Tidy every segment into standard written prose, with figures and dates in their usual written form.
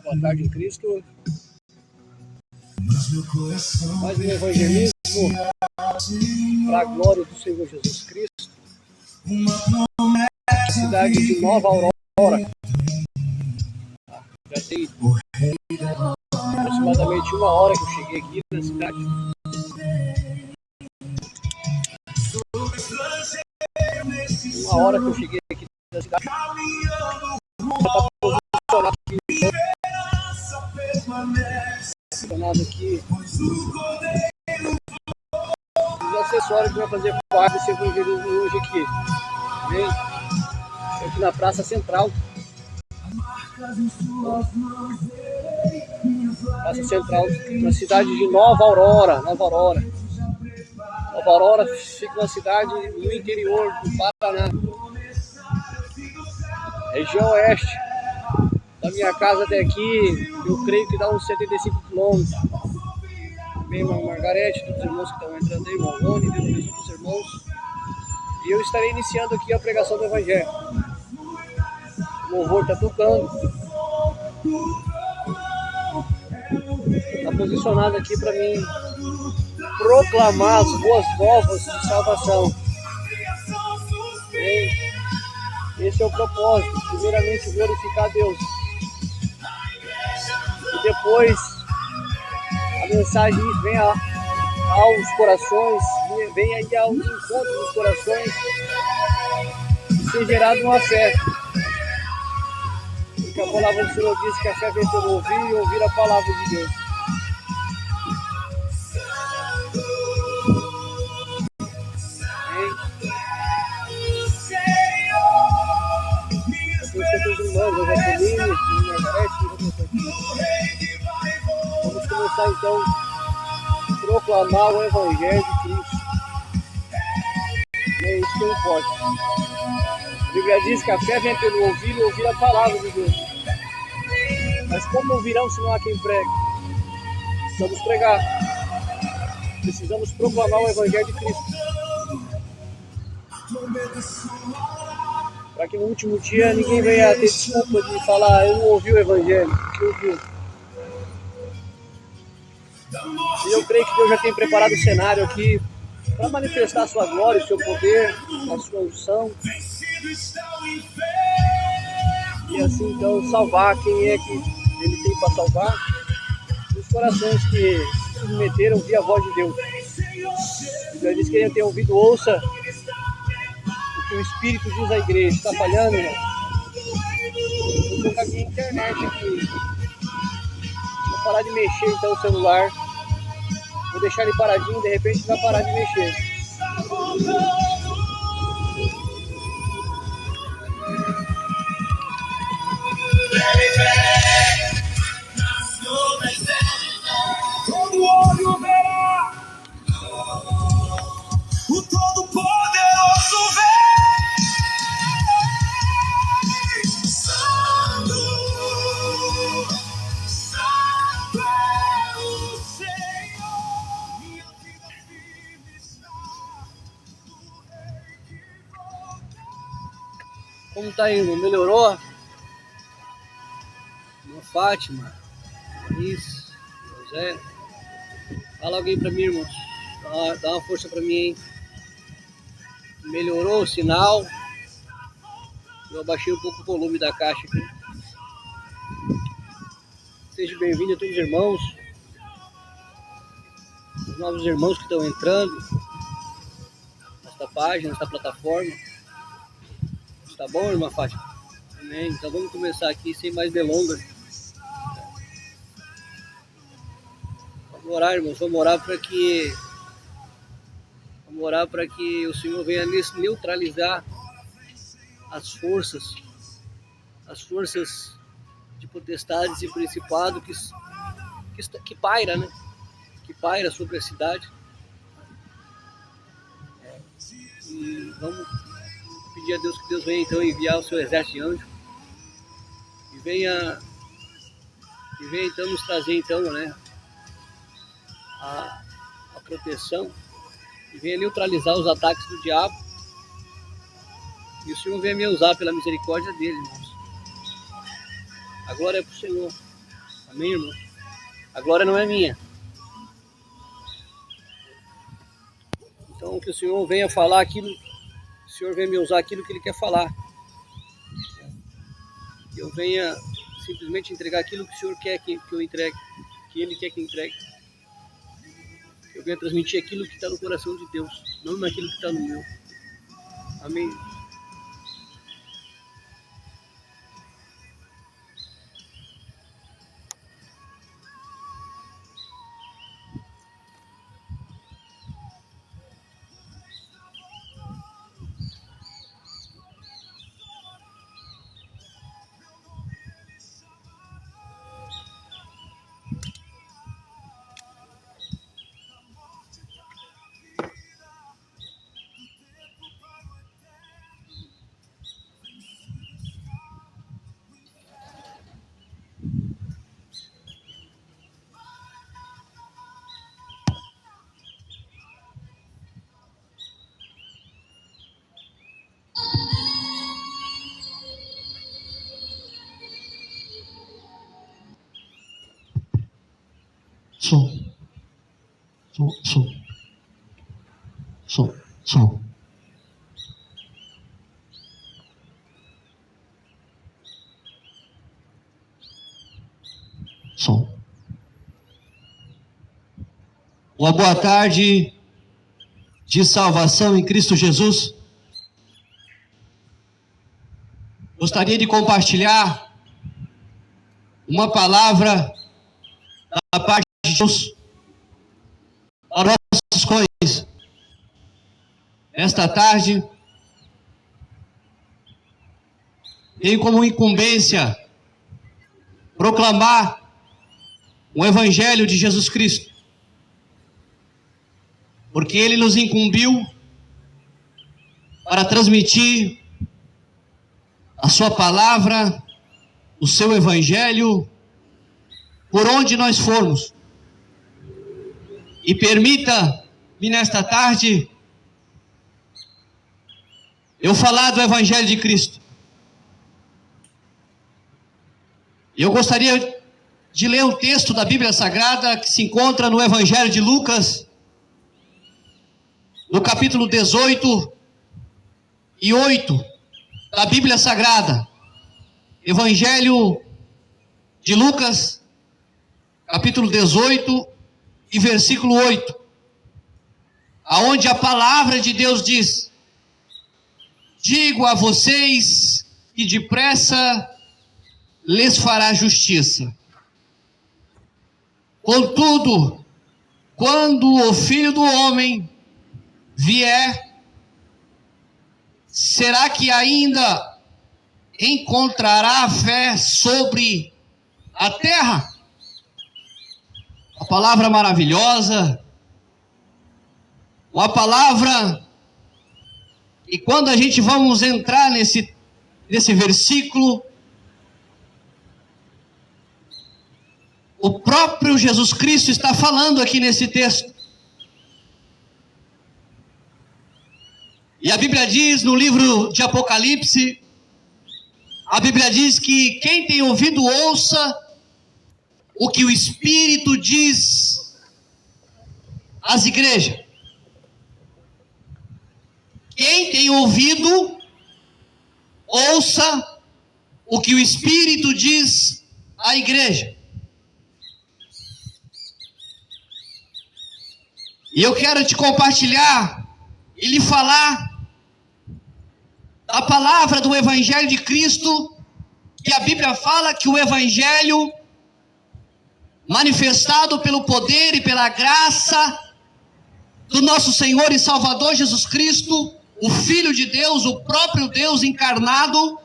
Boa tarde em Cristo. Mais um evangelismo para a glória do Senhor Jesus Cristo. Cidade de Nova Aurora. Já tem aproximadamente 1 hora que eu cheguei aqui na cidade. Uma hora que eu cheguei aqui na cidade. Posicionado aqui os acessórios que vai fazer parte desse evangelismo hoje aqui. Bem, aqui na Praça Central. Praça Central, na cidade de Nova Aurora. Nova Aurora fica na cidade no interior do Paraná. Região oeste. Da minha casa até aqui, eu creio que dá uns 75 quilômetros. Bem, Margarete, todos os irmãos que estão entrando aí, o Rony, Deus abençoe todos os irmãos. E eu estarei iniciando aqui a pregação do Evangelho. O louvor está tocando. Está posicionado aqui para mim proclamar as boas novas de salvação. Bem, esse é o propósito. Primeiramente, glorificar a Deus. E depois, a mensagem vem aos corações, vem aí ao encontro dos corações e ser gerado uma fé. Porque a palavra do Senhor diz que a fé vem pelo ouvir e ouvir a palavra de Deus. Eu Jaqueline, Margarete, vamos começar então a proclamar o Evangelho de Cristo. E é isso que importa. A Bíblia diz que a fé vem pelo ouvir e ouvir a palavra de Deus. Mas como ouvirão se não há quem pregue? Precisamos pregar. Precisamos proclamar o Evangelho de Cristo. Para que no último dia ninguém venha ter desculpa de falar, eu não ouvi o Evangelho, eu ouvi. E eu creio que Deus já tem preparado o cenário aqui para manifestar a sua glória, o seu poder, a sua unção. E assim então salvar quem é que Ele tem para salvar. Os corações que se submeteram a ouvir a voz de Deus. Ele diz que quem tem ouvido, ouça o que o Espírito diz à igreja. Está falhando, irmão? Vou colocar aqui a internet aqui. Vou parar de mexer então o celular. Vou deixar ele paradinho, de repente vai parar de mexer. Todo olho verá o Todo-Poderoso vem. Santo, Santo é o Senhor. Minha vida firme está no Rei que volta. Como tá indo? Melhorou? Fátima, isso, José. Fala alguém pra mim, irmãos. Dá uma força pra mim, hein? Melhorou o sinal. Eu abaixei um pouco o volume da caixa aqui. Seja bem-vindo a todos os irmãos. Os novos irmãos que estão entrando nesta página, nesta plataforma. Tá bom, irmã Fátima? Amém. Então vamos começar aqui sem mais delongas. Vamos orar, irmãos, vamos orar para que o Senhor venha neutralizar as forças de potestades e principados que paira, né? Que paira sobre a cidade. E vamos pedir a Deus que Deus venha então enviar o seu exército de anjos e venha então nos trazer então, né? A proteção e venha neutralizar os ataques do diabo e o Senhor venha me usar pela misericórdia dele, irmãos. A glória é para o Senhor. Amém, irmão? A glória não é minha. Então, que o Senhor venha falar aquilo, o Senhor venha me usar aquilo que Ele quer falar. Que eu venha simplesmente entregar aquilo que o Senhor quer que eu entregue, que Ele quer que eu entregue. Que eu venha transmitir aquilo que está no coração de Deus, não naquilo que está no meu. Amém. Som. Uma boa tarde de salvação em Cristo Jesus. Gostaria de compartilhar uma palavra da parte de Deus para nossas coisas. Esta tarde, tenho como incumbência proclamar o Evangelho de Jesus Cristo, porque Ele nos incumbiu para transmitir a Sua palavra, o Seu Evangelho, por onde nós formos. E permita-me nesta tarde eu falar do Evangelho de Cristo. Eu gostaria de ler um texto da Bíblia Sagrada que se encontra no Evangelho de Lucas, no capítulo 18 e 8 da Bíblia Sagrada. Evangelho de Lucas, capítulo 18 e versículo 8, aonde a palavra de Deus diz: digo a vocês que depressa lhes fará justiça. Contudo, quando o Filho do Homem vier, será que ainda encontrará fé sobre a terra? Uma palavra maravilhosa, uma palavra. E quando a gente vamos entrar nesse versículo, o próprio Jesus Cristo está falando aqui nesse texto. E a Bíblia diz no livro de Apocalipse, a Bíblia diz que quem tem ouvido ouça o que o Espírito diz às igrejas. Quem tem ouvido, ouça o que o Espírito diz à igreja. E eu quero te compartilhar e lhe falar da palavra do Evangelho de Cristo, que a Bíblia fala que o Evangelho, manifestado pelo poder e pela graça do nosso Senhor e Salvador Jesus Cristo, o Filho de Deus, o próprio Deus encarnado,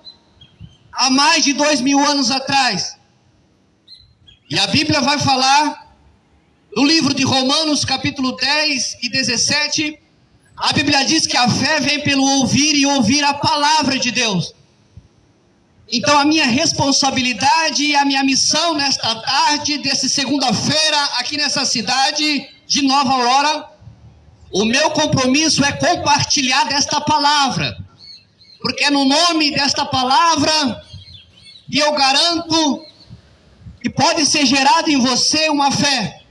há mais de 2000 anos atrás. E a Bíblia vai falar, no livro de Romanos, capítulo 10 e 17, a Bíblia diz que a fé vem pelo ouvir e ouvir a palavra de Deus. Então a minha responsabilidade e a minha missão nesta tarde, dessa segunda-feira, aqui nessa cidade de Nova Aurora, o meu compromisso é compartilhar desta palavra, porque é no nome desta palavra que eu garanto pode ser gerada em você uma fé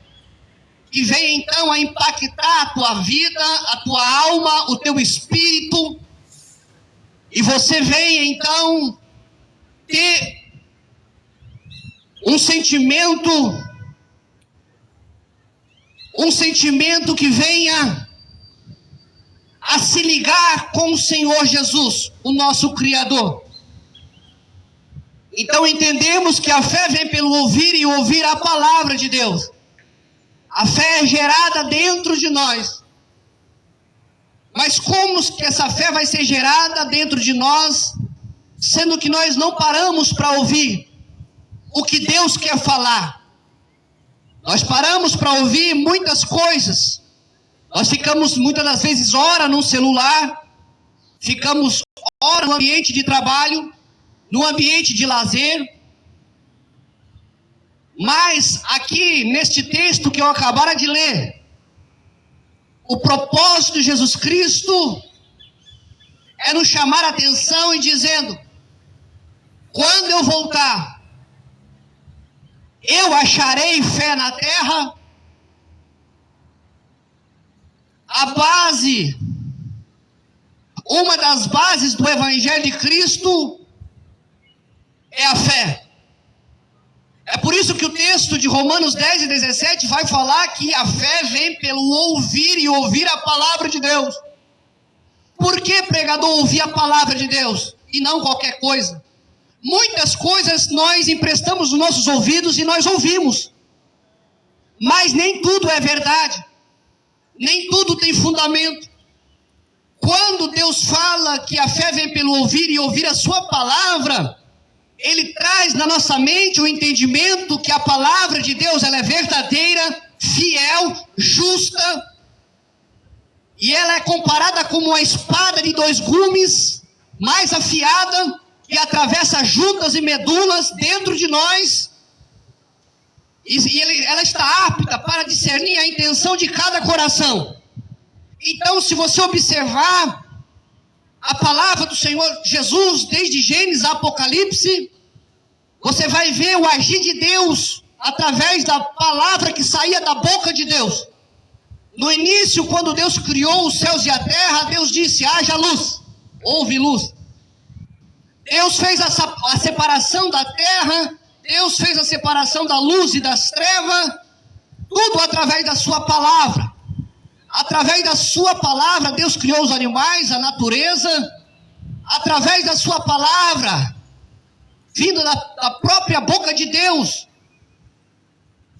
que vem então a impactar a tua vida, a tua alma, o teu espírito, e você vem então ter um sentimento que venha a se ligar com o Senhor Jesus, o nosso Criador. Então entendemos que a fé vem pelo ouvir e ouvir a palavra de Deus. A fé é gerada dentro de nós. Mas como que essa fé vai ser gerada dentro de nós, sendo que nós não paramos para ouvir o que Deus quer falar? Nós paramos para ouvir muitas coisas. Nós ficamos muitas das vezes hora no celular, ficamos hora no ambiente de trabalho, no ambiente de lazer. Mas aqui neste texto que eu acabara de ler, o propósito de Jesus Cristo é nos chamar a atenção e dizendo: quando eu voltar, eu acharei fé na terra? Uma das bases do Evangelho de Cristo é a fé. É por isso que o texto de Romanos 10 e 17 vai falar que a fé vem pelo ouvir e ouvir a palavra de Deus. Por que, pregador, ouvir a palavra de Deus e não qualquer coisa? Muitas coisas nós emprestamos os nossos ouvidos e nós ouvimos, mas nem tudo é verdade, nem tudo tem fundamento. Quando Deus fala que a fé vem pelo ouvir e ouvir a sua palavra, Ele traz na nossa mente o entendimento que a palavra de Deus ela é verdadeira, fiel, justa, e ela é comparada como uma espada de 2 gumes, mais afiada, que atravessa juntas e medulas dentro de nós, e ela está apta para discernir a intenção de cada coração. Então, se você observar a palavra do Senhor Jesus, desde Gênesis a Apocalipse, você vai ver o agir de Deus através da palavra que saía da boca de Deus. No início, quando Deus criou os céus e a terra, Deus disse: haja luz, houve luz. Deus fez a separação da terra, Deus fez a separação da luz e das trevas, tudo através da sua palavra. Através da sua palavra, Deus criou os animais, a natureza. Através da sua palavra, vindo da própria boca de Deus,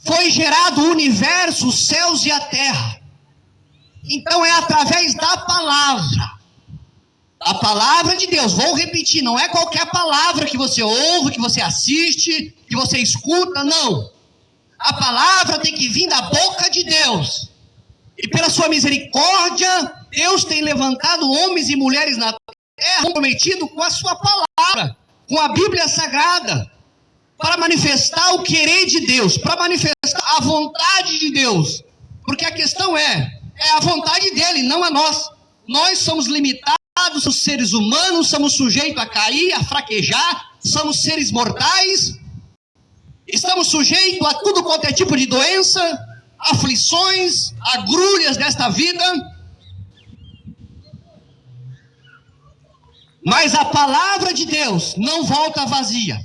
foi gerado o universo, os céus e a terra. Então é através da palavra de Deus. Vou repetir, não é qualquer palavra que você ouve, que você assiste, que você escuta, não. A palavra tem que vir da boca de Deus. E pela sua misericórdia, Deus tem levantado homens e mulheres na terra comprometidos com a sua palavra, com a Bíblia Sagrada, para manifestar o querer de Deus, para manifestar a vontade de Deus. Porque a questão é a vontade dele, não a nós. Nós somos limitados, somos seres humanos, somos sujeitos a cair, a fraquejar, somos seres mortais, estamos sujeitos a tudo quanto é tipo de doença, aflições, agrulhas desta vida. Mas a palavra de Deus não volta vazia.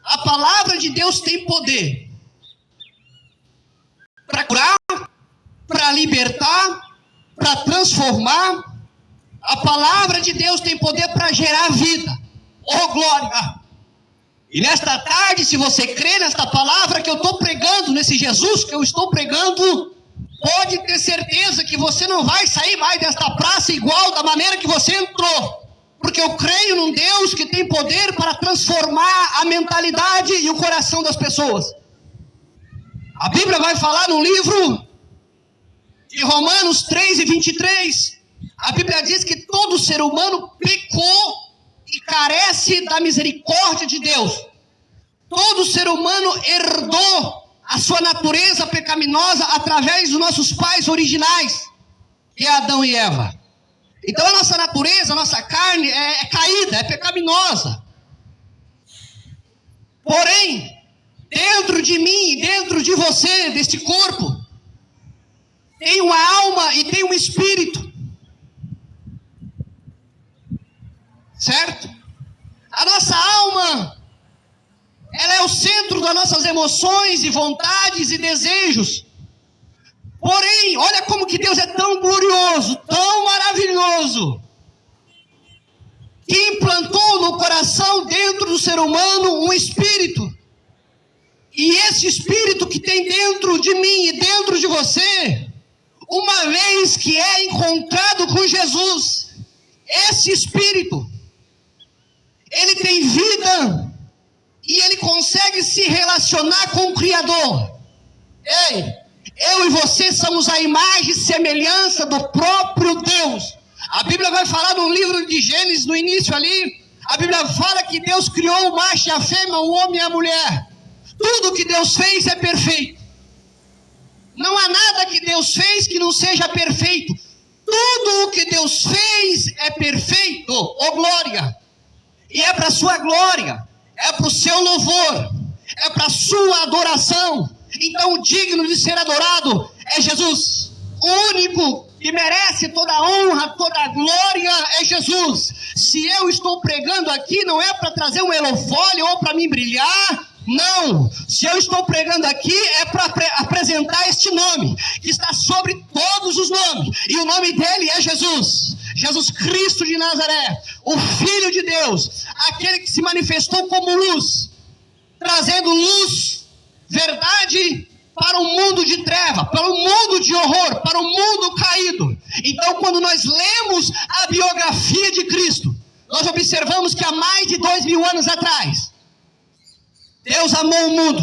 A palavra de Deus tem poder para curar, para libertar, para transformar. A palavra de Deus tem poder para gerar vida. Oh, glória! E nesta tarde, se você crê nesta palavra que eu estou pregando, nesse Jesus que eu estou pregando, pode ter certeza que você não vai sair mais desta praça igual da maneira que você entrou. Porque eu creio num Deus que tem poder para transformar a mentalidade e o coração das pessoas. A Bíblia vai falar no livro de Romanos 3 e 23. A Bíblia diz que todo ser humano pecou e carece da misericórdia de Deus. Todo ser humano herdou a sua natureza pecaminosa através dos nossos pais originais, que é Adão e Eva. Então a nossa natureza, a nossa carne é caída, é pecaminosa. Porém, dentro de mim e dentro de você, deste corpo, tem uma alma e tem um espírito. Certo? A nossa alma, ela é o centro das nossas emoções e vontades e desejos. Porém, olha como que Deus é tão glorioso, tão maravilhoso, que implantou no coração, dentro do ser humano, um espírito. E esse espírito que tem dentro de mim e dentro de você, uma vez que é encontrado com Jesus, esse espírito, ele tem vida e ele consegue se relacionar com o Criador. Ei, eu e você somos a imagem e semelhança do próprio Deus. A Bíblia vai falar no livro de Gênesis, no início ali, a Bíblia fala que Deus criou o macho e a fêmea, o homem e a mulher. Tudo que Deus fez é perfeito. Não há nada que Deus fez que não seja perfeito. Tudo o que Deus fez é perfeito, ô glória. E é para a sua glória, é para o seu louvor, é para a sua adoração. Então o digno de ser adorado é Jesus. O único que merece toda a honra, toda a glória é Jesus. Se eu estou pregando aqui, não é para trazer um elofólio ou para me brilhar. Não, se eu estou pregando aqui é para apresentar este nome, que está sobre todos os nomes, e o nome dele é Jesus, Jesus Cristo de Nazaré, o Filho de Deus, aquele que se manifestou como luz, trazendo luz, verdade, para o mundo de treva, para o mundo de horror, para o mundo caído. Então, quando nós lemos a biografia de Cristo, nós observamos que há mais de 2000 anos atrás, Deus amou o mundo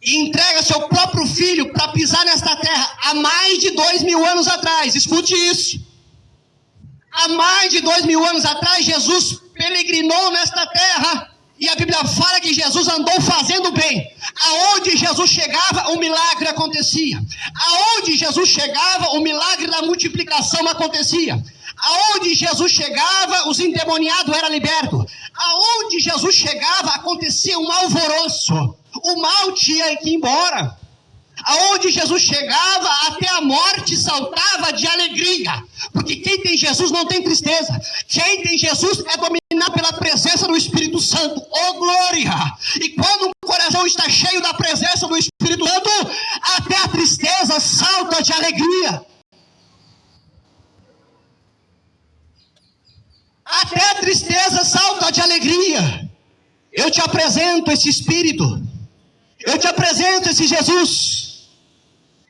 e entrega seu próprio Filho para pisar nesta terra há mais de 2000 anos atrás. Escute isso. Há mais de 2000 anos atrás, Jesus peregrinou nesta terra e a Bíblia fala que Jesus andou fazendo bem. Aonde Jesus chegava, o milagre acontecia. Aonde Jesus chegava, o milagre da multiplicação acontecia. Aonde Jesus chegava, os endemoniados eram libertos. Aonde Jesus chegava, acontecia um alvoroço. O mal tinha que ir embora. Aonde Jesus chegava, até a morte saltava de alegria. Porque quem tem Jesus não tem tristeza. Quem tem Jesus é dominado pela presença do Espírito Santo. Oh glória! E quando o coração está cheio da presença do Espírito Santo, até a tristeza salta de alegria. Até a tristeza salta de alegria. Eu te apresento esse Espírito. Eu te apresento esse Jesus,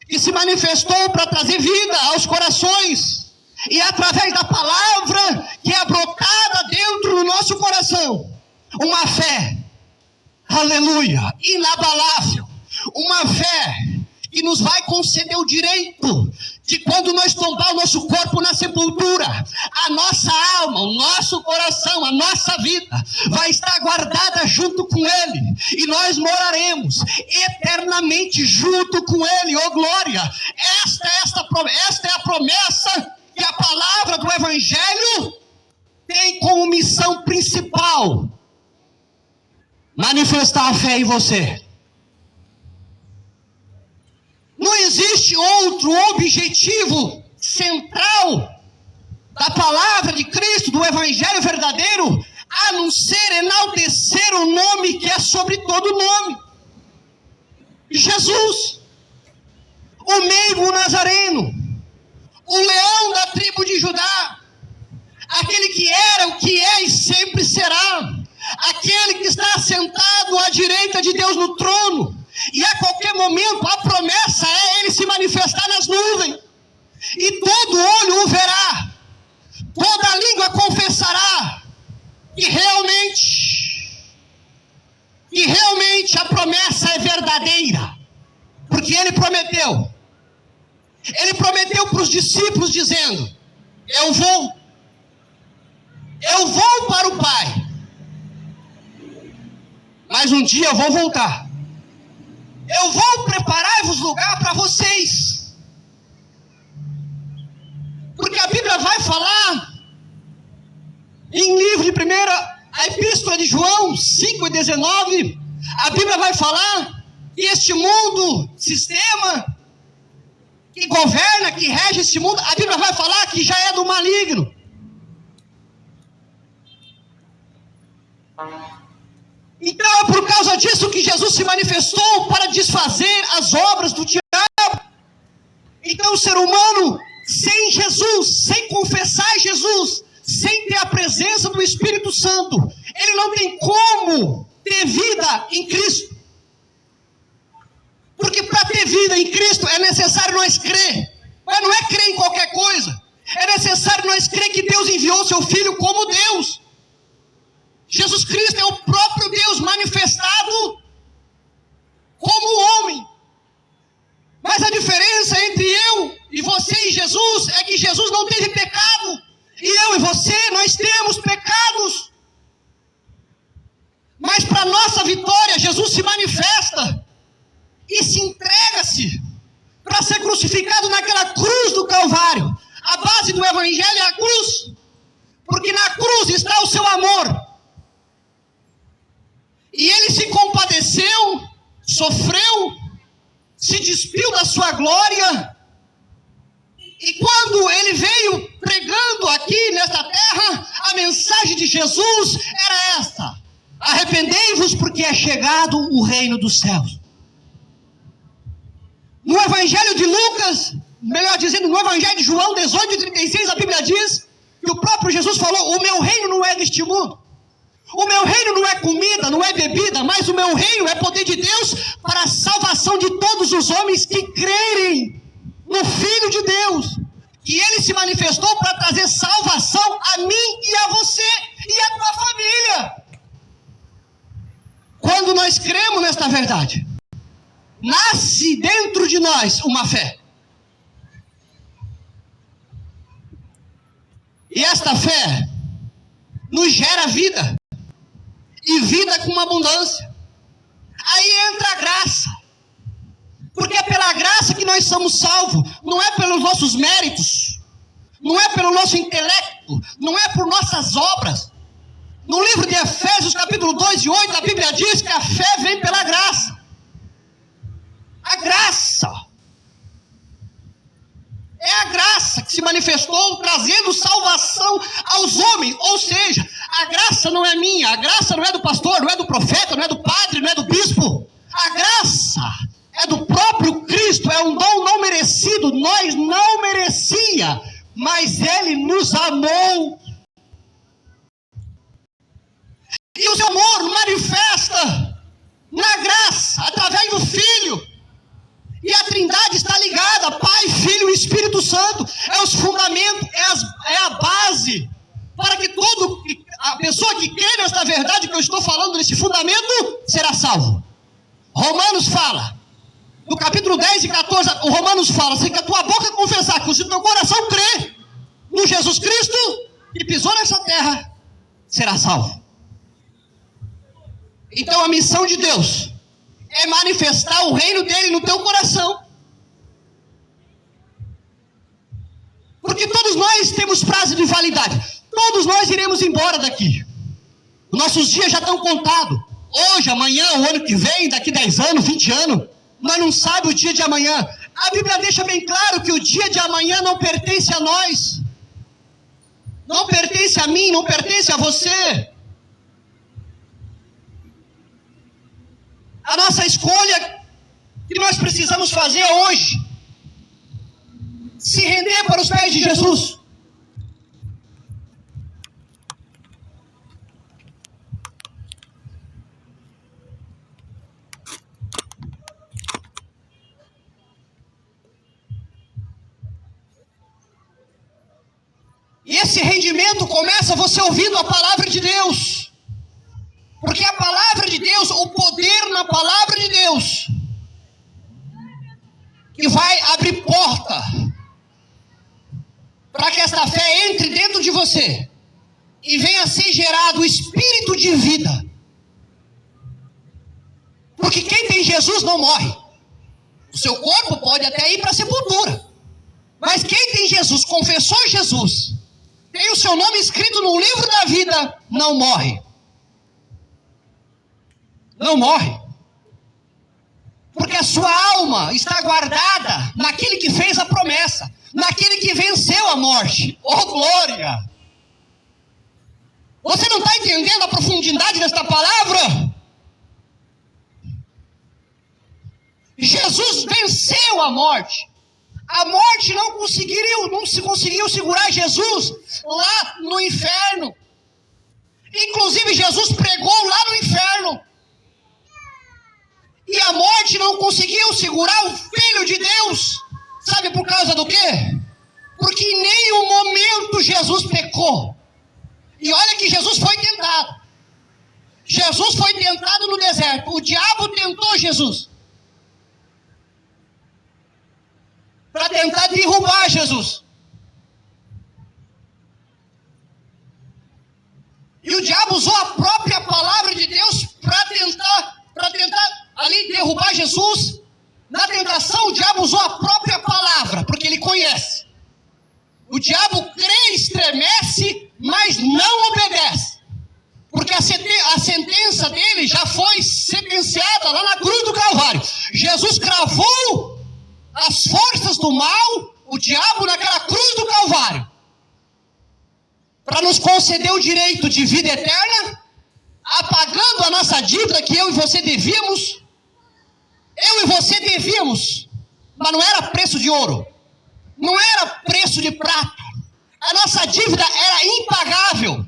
que se manifestou para trazer vida aos corações. E através da palavra que é brotada dentro do nosso coração, uma fé, aleluia, inabalável. Uma fé que nos vai conceder o direito de, quando nós tombar o nosso corpo na sepultura, a nossa alma, o nosso coração, a nossa vida vai estar guardada junto com Ele, e nós moraremos eternamente junto com Ele. Oh glória! Esta é a promessa que a palavra do Evangelho tem como missão principal: manifestar a fé em você. Não existe outro objetivo central da palavra de Cristo, do Evangelho verdadeiro, a não ser enaltecer o nome que é sobre todo nome: Jesus, o meigo nazareno, o leão da tribo de Judá, aquele que era, o que é e sempre será, aquele que está sentado à direita de Deus no trono. E a qualquer momento a promessa é Ele se manifestar nas nuvens, e todo olho o verá, toda língua confessará que realmente a promessa é verdadeira, porque Ele prometeu para os discípulos dizendo: eu vou para o Pai, mas um dia eu vou voltar. Eu vou preparar-vos lugar para vocês. Porque a Bíblia vai falar em livro de a Epístola de João 5:19, A Bíblia vai falar que este mundo, sistema que governa, que rege esse mundo, a Bíblia vai falar que já é do maligno. Então é por causa disso que Jesus se manifestou para desfazer as obras do diabo. Então o ser humano, sem Jesus, sem confessar Jesus, sem ter a presença do Espírito Santo, ele não tem como ter vida em Cristo. Porque para ter vida em Cristo é necessário nós crer. Mas não é crer em qualquer coisa. É necessário nós crer que Deus enviou seu Filho como Deus. Jesus Cristo é o próprio Deus manifestado como homem. Mas a diferença entre eu e você e Jesus é que Jesus não teve pecado. E eu e você, nós temos pecados. Mas para nossa vitória, Jesus se manifesta e se entrega-se para ser crucificado naquela cruz do Calvário. A base do Evangelho é a cruz. Porque na cruz está o seu amor. E ele se compadeceu, sofreu, se despiu da sua glória. E quando ele veio pregando aqui nesta terra, a mensagem de Jesus era esta: arrependei-vos porque é chegado o reino dos céus. No Evangelho de Lucas, melhor dizendo, no Evangelho de João 18:36, a Bíblia diz que o próprio Jesus falou: o meu reino não é deste mundo. O meu reino não é comida, não é bebida, mas o meu reino é poder de Deus para a salvação de todos os homens que crerem no Filho de Deus. E ele se manifestou para trazer salvação a mim e a você e a tua família. Quando nós cremos nesta verdade, nasce dentro de nós uma fé. E esta fé nos gera vida. E vida com abundância. Aí entra a graça. Porque é pela graça que nós somos salvos. Não é pelos nossos méritos. Não é pelo nosso intelecto. Não é por nossas obras. No livro de Efésios, capítulo 2:8, a Bíblia diz que a fé vem pela graça. A graça. É a graça que se manifestou trazendo salvação aos homens. Ou seja, a graça não é minha, a graça não é do pastor, não é do profeta, não é do padre, não é do bispo. A graça é do próprio Cristo, é um dom não merecido. Nós não merecia, mas Ele nos amou. E o seu amor manifesta na graça, através do Filho. E a Trindade está ligada, Pai, Filho e Espírito Santo. É os fundamentos, é a base para que a pessoa que crê nesta verdade que eu estou falando, nesse fundamento, será salvo. Romanos fala, no capítulo 10 e 14, o Romanos fala, se com a tua boca confessar, que o teu coração crê no Jesus Cristo, que pisou nessa terra, será salvo. Então a missão de Deus é manifestar o reino dele no teu coração. Porque todos nós temos prazo de validade. Todos nós iremos embora daqui. Os nossos dias já estão contados. Hoje, amanhã, o ano que vem, daqui 10 anos, 20 anos. Nós não sabemos o dia de amanhã. A Bíblia deixa bem claro que o dia de amanhã não pertence a nós. Não pertence a mim, não pertence a você. A nossa escolha que nós precisamos fazer hoje, se render para os pés de Jesus. E esse rendimento começa você ouvindo a palavra de Deus. Porque a palavra de Deus, o poder na palavra de Deus, que vai abrir porta para que esta fé entre dentro de você e venha a ser gerado o espírito de vida. Porque quem tem Jesus não morre. O seu corpo pode até ir para a sepultura. Mas quem tem Jesus, confessou Jesus, tem o seu nome escrito no livro da vida, não morre. Não morre. Porque a sua alma está guardada naquele que fez a promessa, naquele que venceu a morte. Oh, glória! Você não está entendendo a profundidade desta palavra? Jesus venceu a morte. A morte não se conseguiu segurar Jesus lá no inferno. Inclusive Jesus pregou lá no inferno. E a morte não conseguiu segurar o Filho de Deus. Sabe por causa do quê? Porque em nenhum momento Jesus pecou. E olha que Jesus foi tentado. Jesus foi tentado no deserto. O diabo tentou Jesus para tentar derrubar Jesus. E o diabo usou a própria palavra de Deus para tentar ali derrubar Jesus. Na tentação, o diabo usou a própria palavra, porque ele conhece. O diabo crê, estremece, mas não obedece. Porque a sentença dele já foi sentenciada lá na cruz do Calvário. Jesus cravou as forças do mal, o diabo, naquela cruz do Calvário, para nos conceder o direito de vida eterna, apagando a nossa dívida que eu e você devíamos. Eu e você devíamos, mas não era preço de ouro, não era preço de prata. A nossa dívida era impagável.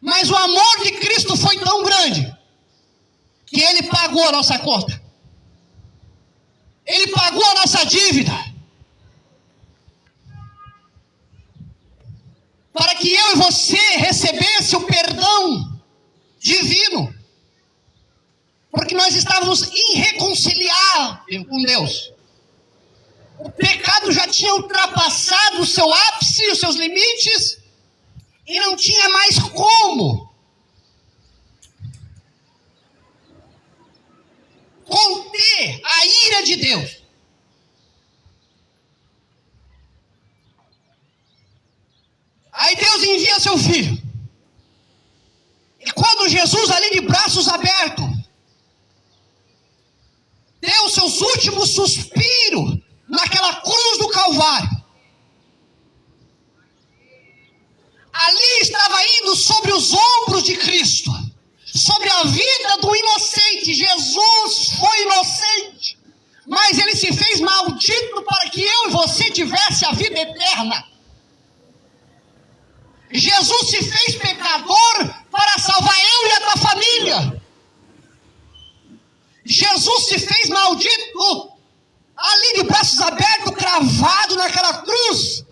Mas o amor de Cristo foi tão grande que Ele pagou a nossa conta. Ele pagou a nossa dívida. Para que eu e você recebesse o perdão divino. Porque nós estávamos irreconciliáveis com Deus. O pecado já tinha ultrapassado o seu ápice, os seus limites, e não tinha mais como conter a ira de Deus. Aí Deus envia seu filho. E quando Jesus, ali de braços abertos, deu seus últimos suspiros naquela cruz do Calvário, ali estava indo sobre os ombros de Cristo, sobre a vida do inocente. Jesus foi inocente, mas ele se fez maldito para que eu e você tivesse a vida eterna. Jesus se fez pecador para salvar eu e a tua família. Jesus se fez maldito ali de braços abertos, cravado naquela cruz.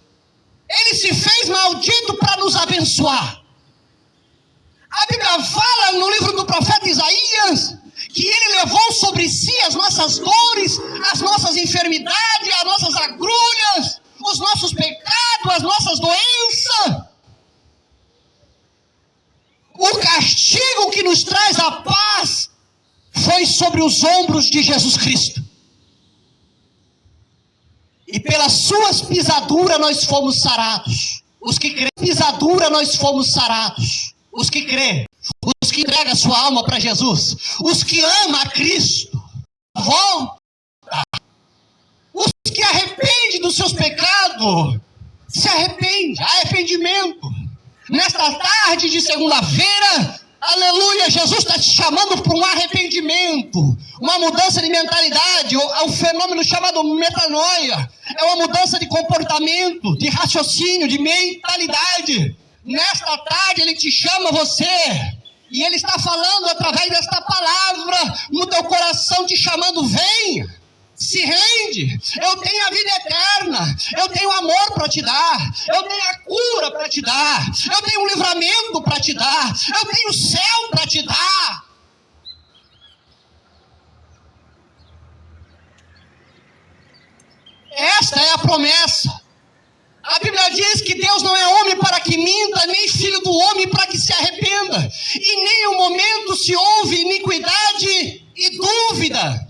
Ele se fez maldito para nos abençoar. A Bíblia fala no livro do profeta Isaías que ele levou sobre si as nossas dores, as nossas enfermidades, as nossas agrulhas, os nossos pecados, as nossas doenças. O castigo que nos traz a paz foi sobre os ombros de Jesus Cristo. E pelas suas pisaduras nós fomos sarados. Os que crêem, pisadura nós fomos sarados. Os que crêem, os que entregam a sua alma para Jesus, os que amam a Cristo, volta. Os que arrependem dos seus pecados, se arrepende, arrependimento. Nesta tarde de segunda-feira, aleluia, Jesus está te chamando para um arrependimento, uma mudança de mentalidade, é um fenômeno chamado metanoia, é uma mudança de comportamento, de raciocínio, de mentalidade. Nesta tarde Ele te chama você, e Ele está falando através desta palavra no teu coração, te chamando, vem, se rende, eu tenho a vida eterna, eu tenho amor para te dar, eu tenho a cura para te dar, eu tenho um livramento para te dar, eu tenho o céu para te dar. Esta é a promessa. A Bíblia diz que Deus não é homem para que minta, nem filho do homem para que se arrependa. Em nenhum momento se ouve iniquidade e dúvida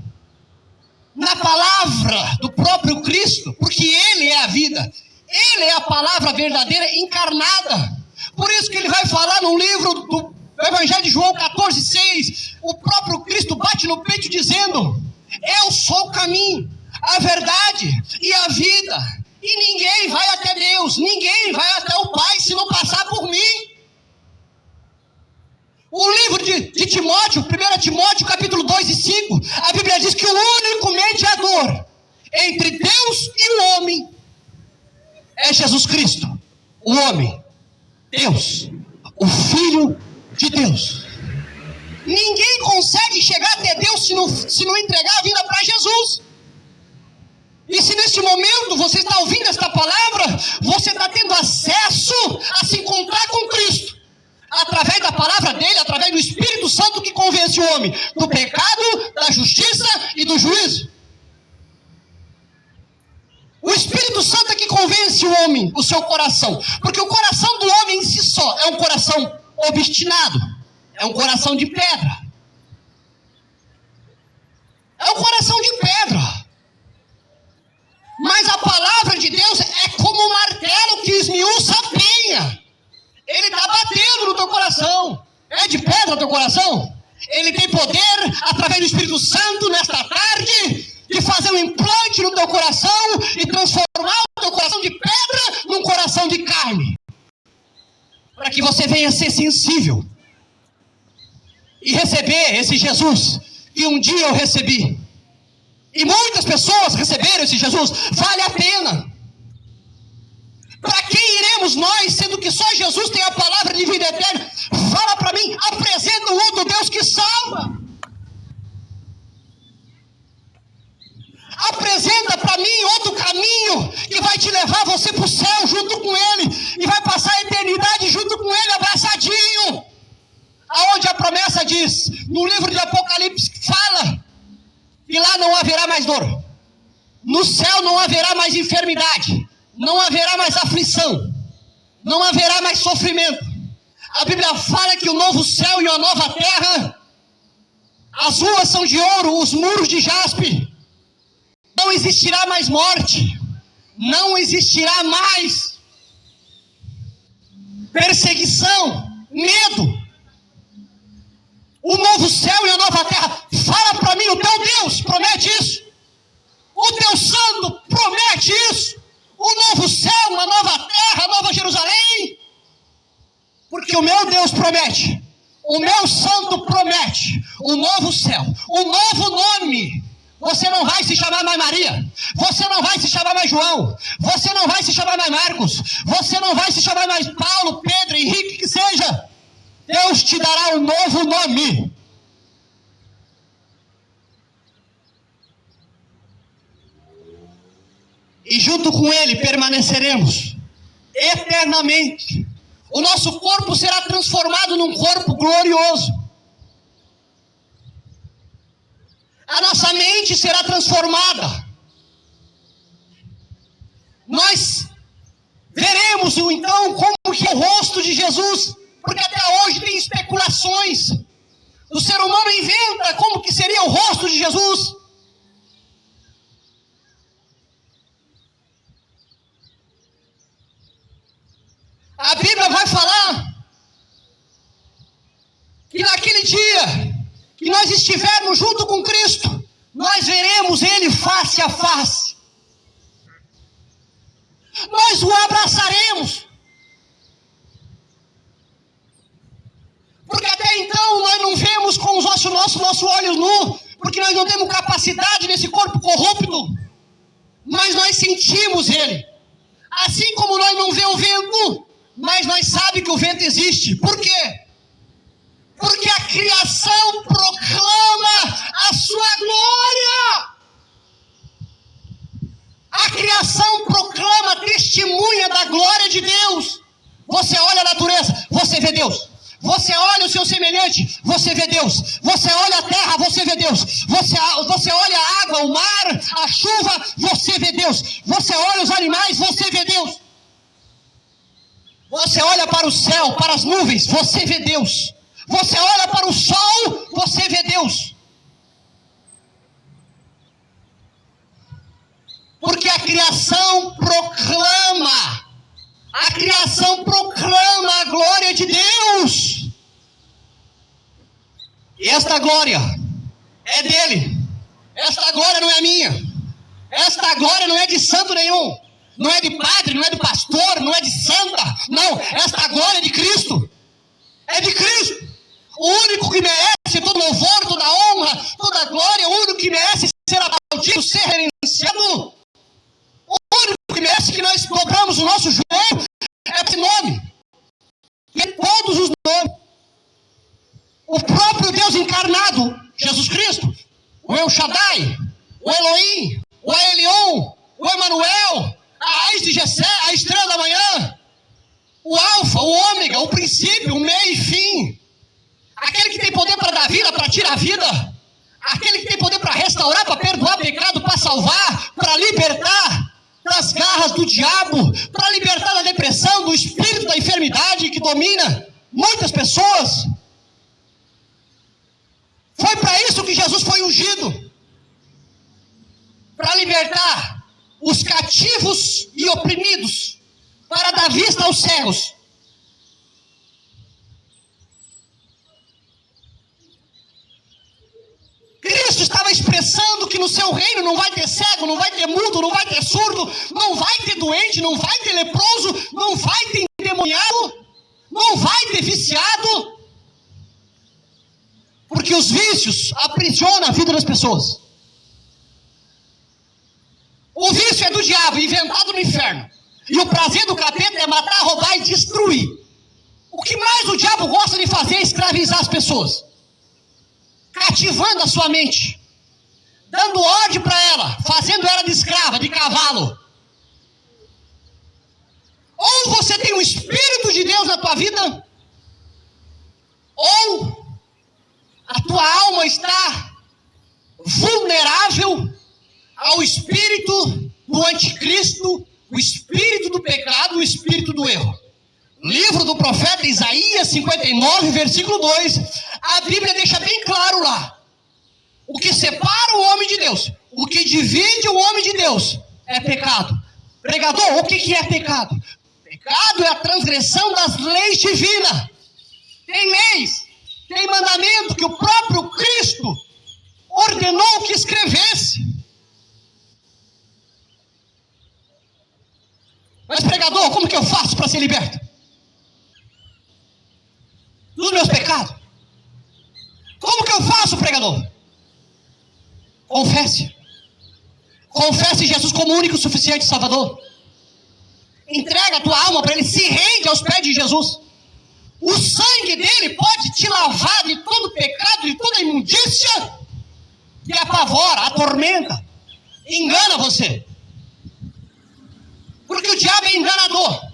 na palavra do próprio Cristo, porque Ele é a vida, Ele é a palavra verdadeira encarnada. Por isso que Ele vai falar no livro do Evangelho de João 14,6, o próprio Cristo bate forte no peito, dizendo: eu sou o caminho, a verdade e a vida, e ninguém vai até Deus, ninguém vai até o Pai se não passar por mim. O livro de Timóteo, 1 Timóteo, capítulo 2 e 5, a Bíblia diz que o único mediador entre Deus e o homem é Jesus Cristo, o homem, Deus, o Filho de Deus. Ninguém consegue chegar até Deus se não entregar a vida para Jesus. E se neste momento você está ouvindo esta palavra, você está tendo acesso a se encontrar com Cristo, através da palavra dele, através do Espírito Santo que convence o homem do pecado, da justiça e do juízo. O Espírito Santo é que convence o homem, o seu coração, porque o coração do homem em si só é um coração obstinado, é um coração de pedra. É um coração de pedra. Mas a palavra de Deus é como um martelo que esmiuça a penha. Ele está batendo no teu coração. É de pedra o teu coração? Ele tem poder, através do Espírito Santo, nesta tarde, de fazer um implante no teu coração e transformar o teu coração de pedra num coração de carne. Para que você venha ser sensível e receber esse Jesus que um dia eu recebi. E muitas pessoas receberam esse Jesus. Vale a pena. Para quem iremos nós, sendo que só Jesus tem a palavra de vida eterna? Fala para mim, apresenta o outro Deus que salva. Apresenta para mim outro caminho que vai te levar você para o céu junto com Ele e vai passar a eternidade junto com Ele, abraçadinho. Aonde a promessa diz, no livro de Apocalipse, fala que lá não haverá mais dor. No céu não haverá mais enfermidade. Não haverá mais aflição. Não haverá mais sofrimento. A Bíblia fala que o novo céu e a nova terra, as ruas são de ouro, os muros de jaspe. Não existirá mais morte. Não existirá mais perseguição, medo. O novo céu e a nova terra. Fala para mim, o teu Deus promete isso. O teu santo promete isso. O novo céu, uma nova terra, a nova Jerusalém. Porque o meu Deus promete. O meu santo promete. O novo céu, o novo nome. Você não vai se chamar mais Maria. Você não vai se chamar mais João. Você não vai se chamar mais Marcos. Você não vai se chamar mais Paulo, Pedro, Henrique, que seja. Deus te dará um novo nome. E junto com Ele permaneceremos eternamente. O nosso corpo será transformado num corpo glorioso. A nossa mente será transformada. Nós veremos então como que é o rosto de Jesus. Porque até hoje tem especulações. O ser humano inventa como que seria o rosto de Jesus. A Bíblia vai falar que naquele dia que nós estivermos junto com Cristo, nós veremos Ele face a face. Nós o abraçaremos. Porque até então nós não vemos com os nosso olho nu, porque nós não temos capacidade nesse corpo corrupto, mas nós sentimos Ele. Assim como nós não vemos o vento, mas nós sabemos que o vento existe. Por quê? Porque a criação proclama a sua glória. A criação proclama, testemunha da glória de Deus. Você olha a natureza, você vê Deus. Você olha o seu semelhante, você vê Deus. Você olha a terra, você vê Deus. Você olha a água, o mar, a chuva, você vê Deus. Você olha os animais, você vê Deus. Você olha para o céu, para as nuvens, você vê Deus. Você olha para o sol, você vê Deus. Porque a criação proclama. A criação proclama a glória de Deus. E esta glória é dele. Esta glória não é minha. Esta glória não é de santo nenhum. Não é de padre, não é de pastor, não é de santa. Não, esta glória é de Cristo. É de Cristo. O único que merece todo louvor, toda honra, toda glória, o único que merece ser aplaudido, ser reverenciado, o único que merece que nós dobramos o nosso joelho é esse nome. E todos os nomes. O próprio Deus encarnado, Jesus Cristo, o El Shaddai, o Elohim, o Elion, o Emanuel, a raiz de Jessé, a estrela da manhã, o Alfa, o Ômega, o princípio, o meio e fim, aquele que tem poder para dar vida, para tirar a vida, aquele que tem poder para restaurar, para perdoar pecado, para salvar, para libertar das garras do diabo, para libertar da depressão, do espírito da enfermidade que domina muitas pessoas. Foi para isso que Jesus foi ungido, para libertar os cativos e oprimidos, para dar vista aos cegos. Cristo estava expressando que no seu reino não vai ter cego, não vai ter mudo, não vai ter surdo, não vai ter doente, não vai ter leproso, não vai ter endemoniado, não vai ter viciado, porque os vícios aprisionam a vida das pessoas. O vício é do diabo, inventado no inferno. E o prazer do capeta é matar, roubar e destruir. O que mais o diabo gosta de fazer é escravizar as pessoas, cativando a sua mente, dando ódio para ela, fazendo ela de escrava, de cavalo. Ou você tem o Espírito de Deus na tua vida, ou a tua alma está vulnerável ao espírito do anticristo, o espírito do pecado, o espírito do erro. Livro do profeta Isaías 59, versículo 2, a Bíblia deixa bem claro lá: o que separa o homem de Deus, o que divide o homem de Deus é pecado. Pregador, o que é pecado? Pecado é a transgressão das leis divinas. Tem leis, tem mandamento que o próprio Cristo ordenou que escrevesse. Mas pregador, como que eu faço para ser liberto dos meus pecados? Como que eu faço, pregador? Confesse. Confesse Jesus como único, suficiente Salvador. Entrega a tua alma para Ele, se rende aos pés de Jesus. O sangue dele pode te lavar de todo pecado, de toda imundícia que apavora, atormenta, engana você. Porque o diabo é enganador.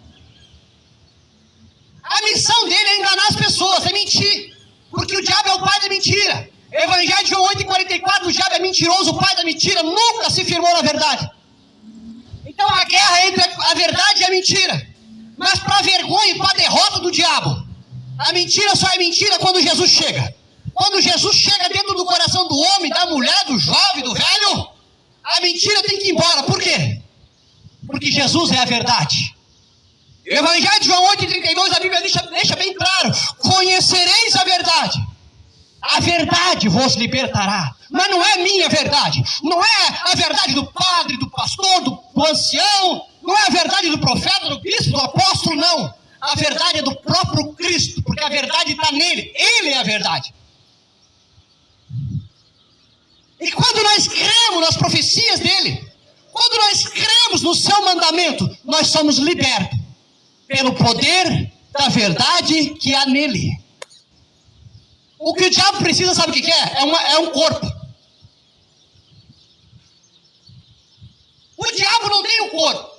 A missão dele é enganar as pessoas, é mentir. Porque o diabo é o pai da mentira. Evangelho de João 8,44, o diabo é mentiroso, o pai da mentira, nunca se firmou na verdade. Então a guerra entre a verdade e a mentira. Mas para a vergonha e para a derrota do diabo, a mentira só é mentira quando Jesus chega. Quando Jesus chega dentro do coração do homem, da mulher, do jovem, do velho, a mentira tem que ir embora. Por quê? Porque Jesus é a verdade. O Evangelho de João 8,32, a Bíblia deixa bem claro: conhecereis a verdade vos libertará. Mas não é minha verdade, não é a verdade do padre, do pastor, do ancião, não é a verdade do profeta, do bispo, do apóstolo, não. A verdade é do próprio Cristo, porque a verdade está nele, Ele é a verdade. E quando nós cremos nas profecias dele, quando nós cremos no seu mandamento, nós somos libertos pelo poder da verdade que há nele. O que o diabo precisa, sabe o que é? É um corpo. O diabo não tem um corpo.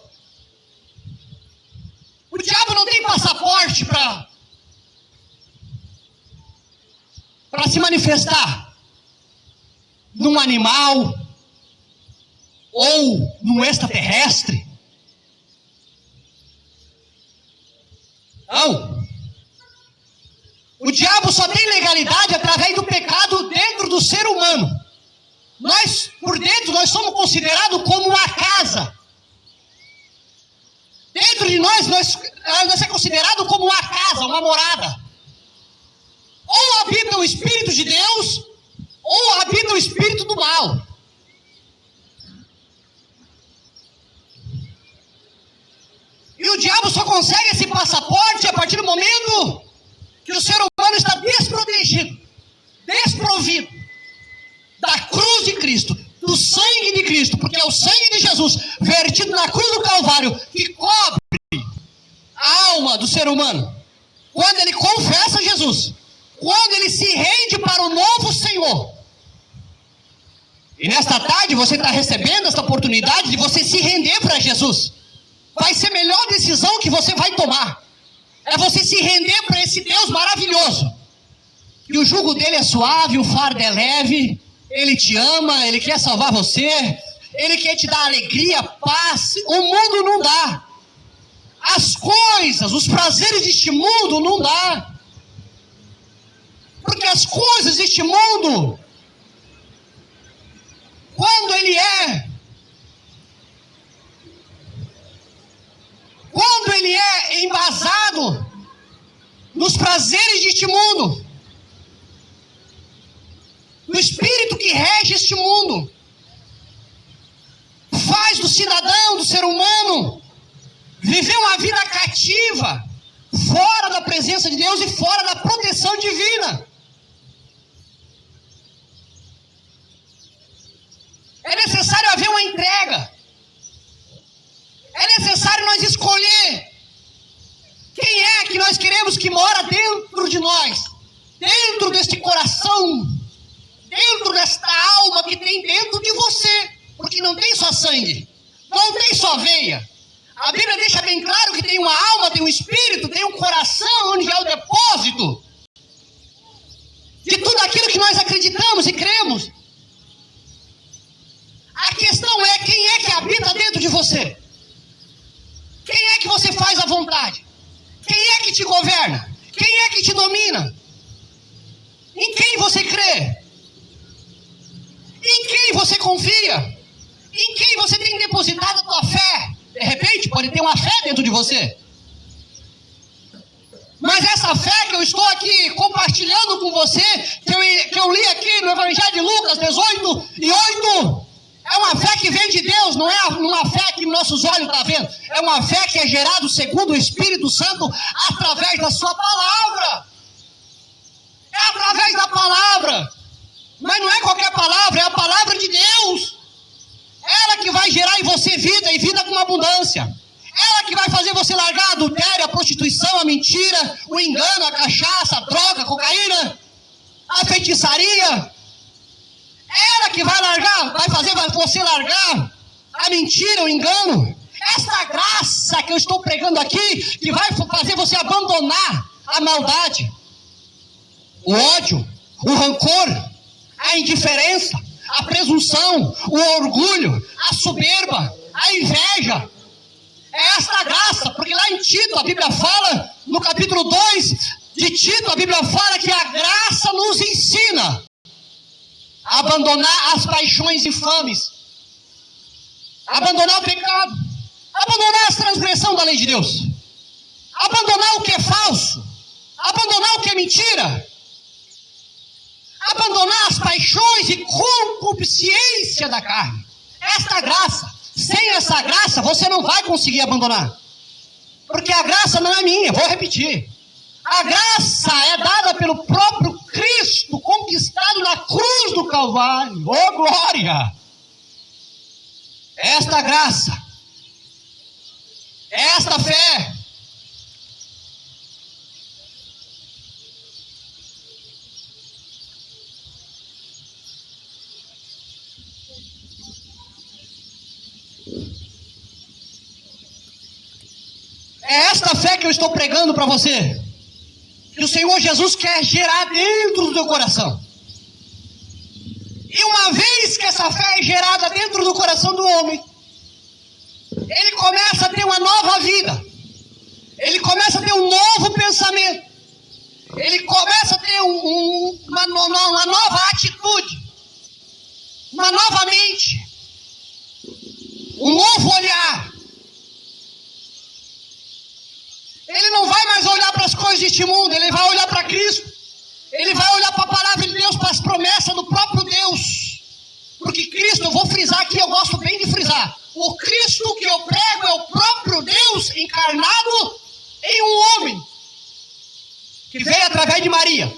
O diabo não tem passaporte para se manifestar num animal ou num extraterrestre. Não. O diabo só tem legalidade através do pecado dentro do ser humano. Nós, por dentro, nós somos considerados como uma casa. Dentro de nós é considerado como uma casa, uma morada. Ou habita o Espírito de Deus, ou habita o espírito do mal. E o diabo só consegue esse passaporte a partir do momento que o ser humano está desprotegido, desprovido da cruz de Cristo, do sangue de Cristo, porque é o sangue de Jesus vertido na cruz do Calvário que cobre a alma do ser humano. Quando ele confessa Jesus, quando ele se rende para o novo Senhor. E nesta tarde você está recebendo esta oportunidade de você se render para Jesus. Vai ser a melhor decisão que você vai tomar. É você se render para esse Deus maravilhoso. E o jugo dele é suave, o fardo é leve. Ele te ama, ele quer salvar você. Ele quer te dar alegria, paz. O mundo não dá. As coisas, os prazeres deste mundo não dá. Porque as coisas deste mundo, quando ele é embasado nos prazeres deste mundo, no espírito que rege este mundo, faz do cidadão, do ser humano, viver uma vida cativa, fora da presença de Deus e fora da proteção divina. É necessário haver uma entrega. É necessário nós escolher quem é que nós queremos que mora dentro de nós, dentro deste coração, dentro desta alma que tem dentro de você, porque não tem só sangue, não tem só veia. A Bíblia deixa bem claro que tem uma alma, tem um espírito, tem um coração, onde é o depósito de tudo aquilo que nós acreditamos e cremos. A questão é quem é que habita dentro de você. Quem é que você faz à vontade? Quem é que te governa? Quem é que te domina? Em quem você crê? Em quem você confia? Em quem você tem depositado a tua fé? De repente pode ter uma fé dentro de você. Mas essa fé que eu estou aqui compartilhando com você, que eu li aqui no Evangelho de Lucas 18:8, é uma fé que vem de Deus, não é uma fé que nossos olhos estão vendo. É uma fé que é gerada segundo o Espírito Santo através da sua palavra. É através da palavra. Mas não é qualquer palavra, é a palavra de Deus. Ela que vai gerar em você vida, e vida com abundância. Ela que vai fazer você largar a adultério, a prostituição, a mentira, o engano, a cachaça, a droga, a cocaína, a feitiçaria. Ela que vai fazer você largar a mentira, o engano. Esta graça que eu estou pregando aqui, que vai fazer você abandonar a maldade, o ódio, o rancor, a indiferença, a presunção, o orgulho, a soberba, a inveja. É esta graça, porque lá em Tito a Bíblia fala, no capítulo 2 de Tito, a Bíblia fala que a graça nos ensina a abandonar as paixões infames, abandonar o pecado, abandonar a transgressão da lei de Deus, abandonar o que é falso, abandonar o que é mentira, abandonar as paixões e concupiscência da carne. Esta graça, sem essa graça você não vai conseguir abandonar, porque a graça não é minha, vou repetir. A graça é dada pelo próprio Cristo, conquistado na cruz do Calvário. Oh, glória! Esta graça, esta fé, é esta fé que eu estou pregando para você, que o Senhor Jesus quer gerar dentro do teu coração. E uma vez que essa fé é gerada dentro do coração do homem, ele começa a ter uma nova vida, ele começa a ter um novo pensamento, ele começa a ter uma nova atitude, uma nova mente, um novo olhar. Ele não vai mais olhar para as coisas deste mundo, ele vai olhar para Cristo. Ele vai olhar para a palavra de Deus, para as promessas do próprio Deus. frisar, o Cristo que eu prego é o próprio Deus encarnado em um homem, que veio através de Maria.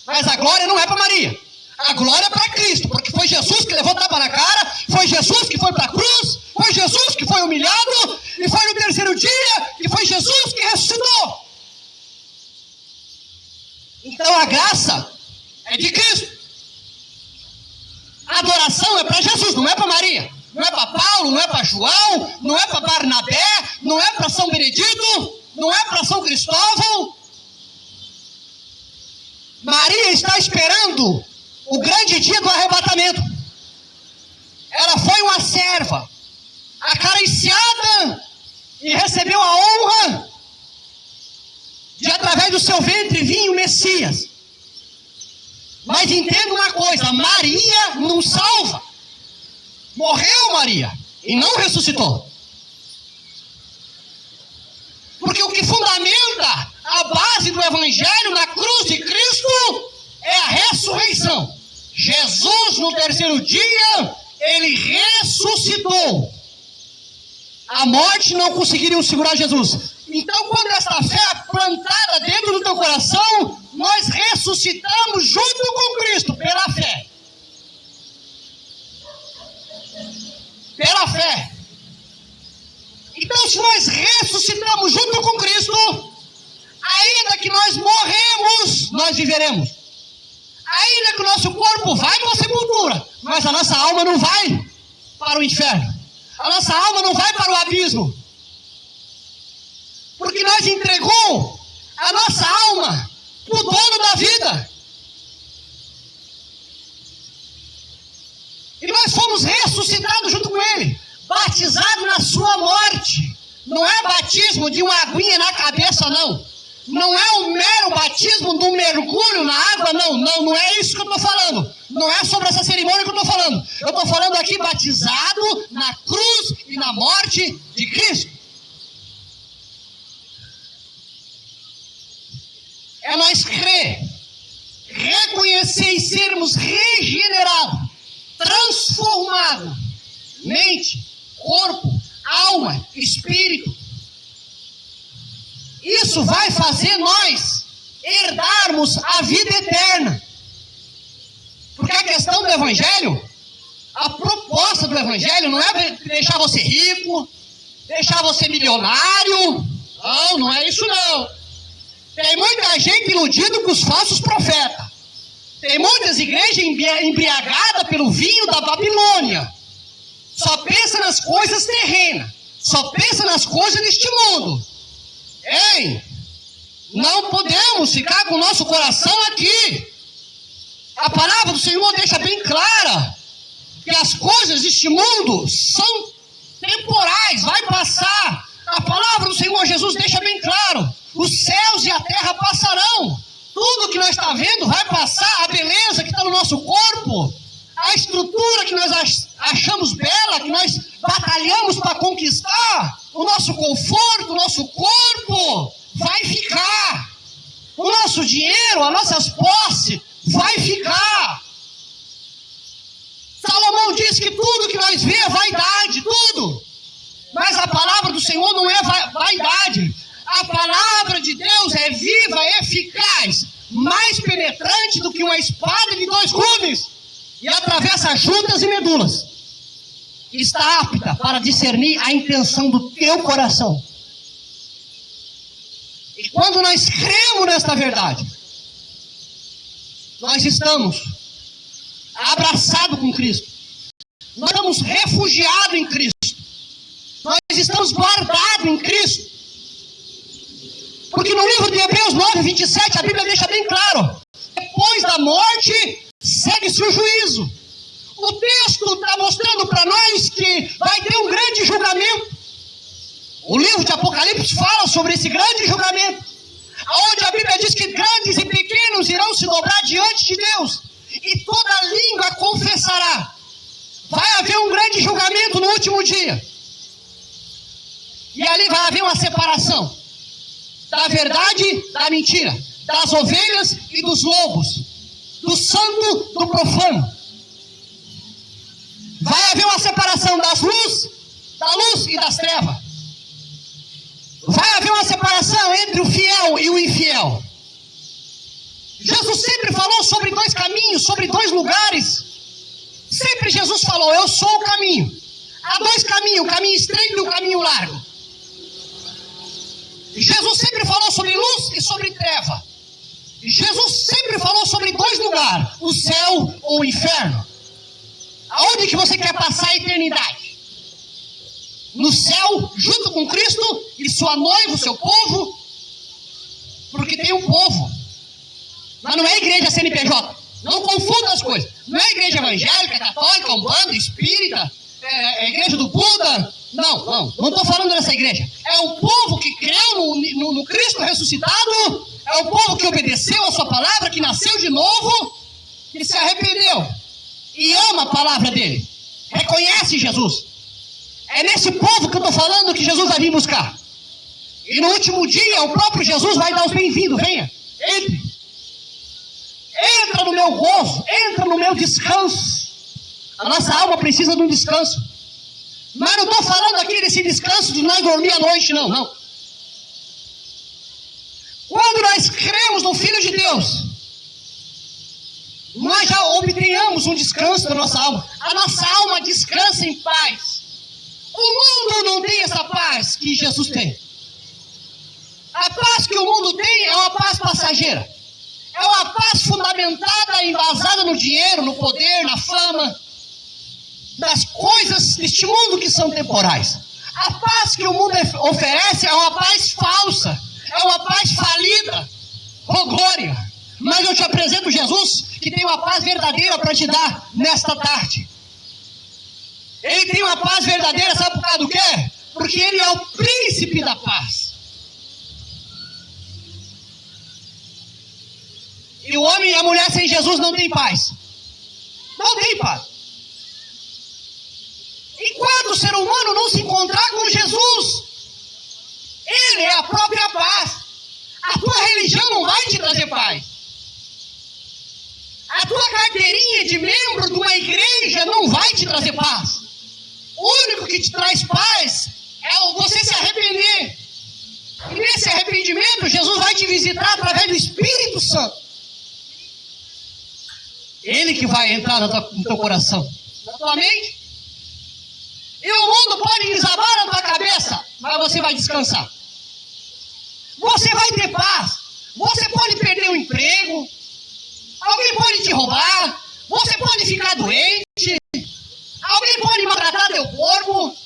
Mas a glória não é para Maria, a glória é para Cristo, porque foi Jesus que levou tapa na cara, foi Jesus que foi para a cruz, foi Jesus que foi humilhado, e foi no terceiro dia que foi Jesus que ressuscitou. Então a graça é de Cristo. A adoração é para Jesus, não é para Maria. Não é para Paulo, não é para João, não é para Barnabé, não é para São Benedito, não é para São Cristóvão. Maria está esperando o grande dia do arrebatamento. Ela foi uma serva, acariciada, e recebeu a honra de, através do seu ventre, vir o Messias. Mas entenda uma coisa, Maria não salva. Morreu Maria e não ressuscitou. Porque o que fundamenta a base do Evangelho na cruz de Cristo é a ressurreição. Jesus, no terceiro dia, ele ressuscitou. A morte não conseguiria segurar Jesus. Então, quando essa fé é plantada dentro do teu coração, nós ressuscitamos junto com Cristo, pela fé. Pela fé. Então, se nós ressuscitamos junto com Cristo, ainda que nós morremos, nós viveremos. Ainda que o nosso corpo vai para a sepultura, mas a nossa alma não vai para o inferno. A nossa alma não vai para o abismo. Porque nós entregou a nossa alma para o dono da vida. E nós fomos ressuscitados junto com ele, batizados na sua morte. Não é batismo de uma aguinha na cabeça, não. Não é um mero batismo de um mergulho na água, não. Não é isso que eu estou falando. Não é sobre essa cerimônia que eu estou falando. Eu estou falando aqui batizado na cruz e na morte de Cristo. É nós crer, reconhecer e sermos regenerados, transformados, mente, corpo, alma, espírito. Isso vai fazer nós herdarmos a vida eterna. Porque a questão do Evangelho, a proposta do Evangelho não é deixar você rico, deixar você milionário. Não é isso não. Tem muita gente iludida com os falsos profetas. Tem muitas igrejas embriagadas pelo vinho da Babilônia. Só pensa nas coisas terrenas. Só pensa nas coisas deste mundo. Ei, não podemos ficar com o nosso coração aqui. A palavra do Senhor deixa bem clara que as coisas deste mundo são temporais, vai passar. A palavra do Senhor Jesus deixa bem claro: os céus e a terra passarão. Tudo que nós estamos vendo vai passar. A beleza que está no nosso corpo, a estrutura que nós achamos bela, que nós batalhamos para conquistar, o nosso conforto, o nosso corpo vai ficar. O nosso dinheiro, as nossas posses vai ficar. Salomão diz que tudo que nós vemos é vaidade, tudo. Mas a palavra do Senhor não é vaidade. A palavra de Deus é viva, é eficaz, mais penetrante do que uma espada de 2 gumes, e atravessa juntas e medulas. Está apta para discernir a intenção do teu coração. E quando nós cremos nesta verdade, nós estamos abraçados com Cristo. Nós estamos refugiados em Cristo. Nós estamos guardados em Cristo. Porque no livro de Hebreus 9, 27, a Bíblia deixa bem claro: depois da morte, segue-se o juízo. O texto está mostrando para nós que vai ter um grande julgamento. O livro de Apocalipse fala sobre esse grande julgamento, onde a Bíblia diz que grandes e pequenos irão se dobrar diante de Deus, e toda língua confessará. Vai haver um grande julgamento no último dia. E ali vai haver uma separação da verdade da mentira, das ovelhas e dos lobos, do santo do profano. Vai haver uma separação separação da luz e das trevas. Vai haver uma separação entre o fiel e o infiel. Jesus sempre falou sobre dois caminhos, sobre dois lugares. Sempre Jesus falou, eu sou o caminho. Há dois caminhos, o caminho estreito e o caminho largo. Jesus sempre falou sobre luz e sobre treva. Jesus sempre falou sobre dois lugares, o céu ou o inferno. Aonde que você quer passar a eternidade? No céu, junto com Cristo e sua noiva, o seu povo? Porque tem um povo. Mas não é igreja CNPJ. Não confunda as coisas. Não é igreja evangélica, católica, umbanda, espírita, é igreja do Buda. Não estou falando dessa igreja. É o povo que creu no Cristo ressuscitado. É o povo que obedeceu a sua palavra, que nasceu de novo, que se arrependeu e ama a palavra dele. Reconhece Jesus. É nesse povo que eu estou falando que Jesus vai vir buscar. E no último dia, o próprio Jesus vai dar os bem-vindos. Venha, entre. Entra no meu gozo, entra no meu descanso. A nossa alma precisa de um descanso. Mas não estou falando aqui desse descanso de nós dormir à noite, não. Quando nós cremos no Filho de Deus, nós já obtenhamos um descanso da nossa alma. A nossa alma descansa em paz. O mundo não tem essa paz que Jesus tem. A paz que o mundo tem é uma paz passageira. É uma paz fundamentada, embasada no dinheiro, no poder, na fama, nas coisas deste mundo que são temporais. A paz que o mundo oferece é uma paz falsa, é uma paz falida. Oh glória! Mas eu te apresento Jesus, que tem uma paz verdadeira para te dar nesta tarde. Ele tem uma paz verdadeira, sabe por causa do quê? Porque ele é o príncipe da paz. E o homem e a mulher sem Jesus não tem paz. Não tem paz. Enquanto o ser humano não se encontrar com Jesus, ele é a própria paz. A tua religião não vai te trazer paz. A tua carteirinha de membro de uma igreja não vai te trazer paz. O único que te traz paz é você se arrepender. E nesse arrependimento, Jesus vai te visitar através do Espírito Santo. Ele que vai entrar no teu coração, na tua mente. E o mundo pode desabar na tua cabeça, mas você vai descansar. Você vai ter paz. Você pode perder o emprego. Alguém pode te roubar. Você pode ficar doente. Alguém pode maltratar teu corpo.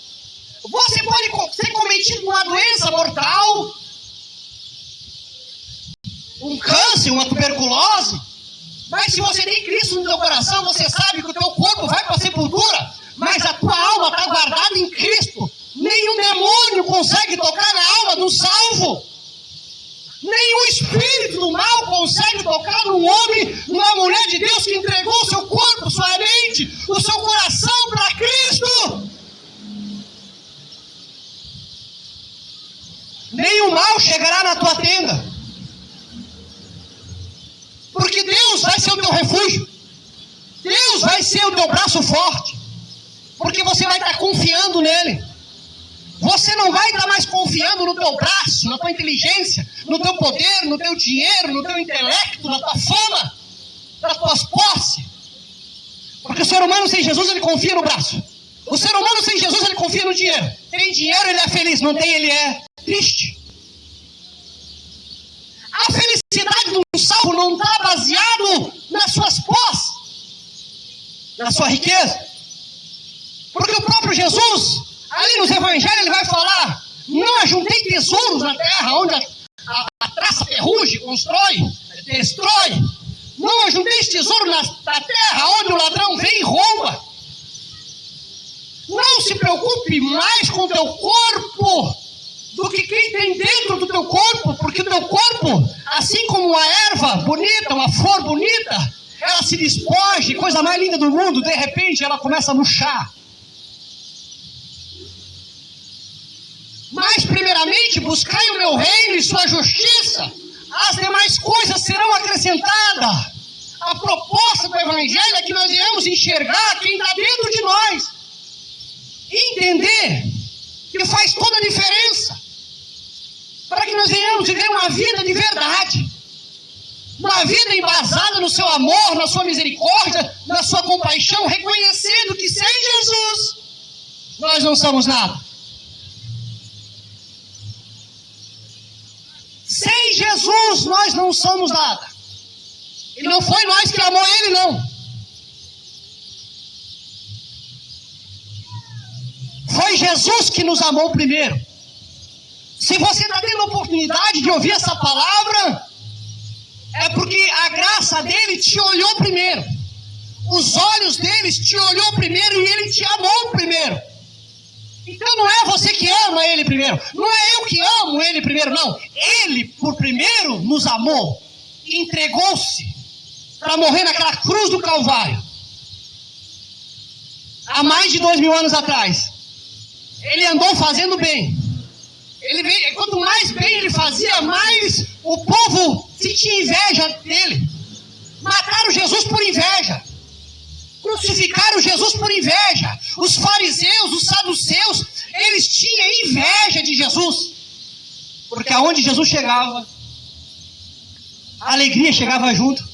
Você pode ser cometido uma doença mortal. Um câncer, uma tuberculose. Mas se você tem Cristo no teu coração, você sabe que o teu corpo vai para a sepultura, mas a tua alma está guardada em Cristo. Nenhum demônio consegue tocar na alma do salvo. Nenhum espírito do mal consegue tocar num homem, numa mulher de Deus que entregou o seu corpo, sua mente, o seu coração para Cristo. Nenhum mal chegará na tua tenda. Porque Deus vai ser o teu refúgio. Deus vai ser o teu braço forte. Porque você vai estar confiando nele. Você não vai estar mais confiando no teu braço, na tua inteligência, no teu poder, no teu dinheiro, no teu intelecto, na tua fama, nas tuas posses. Porque o ser humano sem Jesus, ele confia no braço. O ser humano sem Jesus, ele confia no dinheiro. Tem dinheiro, ele é feliz. Não tem, ele é triste. A felicidade do salvo não está baseado nas suas posses, na sua riqueza. Porque o próprio Jesus, ali nos evangelhos, ele vai falar: não ajuntei tesouros na terra, onde a traça ferrugem, destrói. Não ajuntei tesouro na terra, onde o ladrão vem e rouba. Não se preocupe mais com o teu corpo do que quem tem dentro do teu corpo, porque o teu corpo, assim como uma erva bonita, uma flor bonita, ela se despoja, coisa mais linda do mundo, de repente ela começa a murchar. Mas primeiramente buscai o meu reino e sua justiça, as demais coisas serão acrescentadas. A proposta do evangelho é que nós iremos enxergar quem está dentro de nós. entender que faz toda a diferença, para que nós venhamos viver uma vida de verdade, uma vida embasada no seu amor, na sua misericórdia, na sua compaixão, reconhecendo que sem Jesus nós não somos nada. Sem Jesus nós não somos nada. E não foi nós que amou Ele, não. Foi Jesus que nos amou primeiro. Se você está tendo a oportunidade de ouvir essa palavra, é porque a graça dele te olhou primeiro. Os olhos deles te olhou primeiro e ele te amou primeiro. Então não é você que ama ele primeiro. Não é eu que amo ele primeiro, não. Ele, por primeiro, nos amou. E entregou-se para morrer naquela cruz do Calvário. Há mais de 2000 anos atrás. Ele andou fazendo bem. Quanto mais bem ele fazia, mais o povo sentia inveja dele. Mataram Jesus por inveja. Crucificaram Jesus por inveja. Os fariseus, os saduceus, eles tinham inveja de Jesus. Porque aonde Jesus chegava, a alegria chegava junto.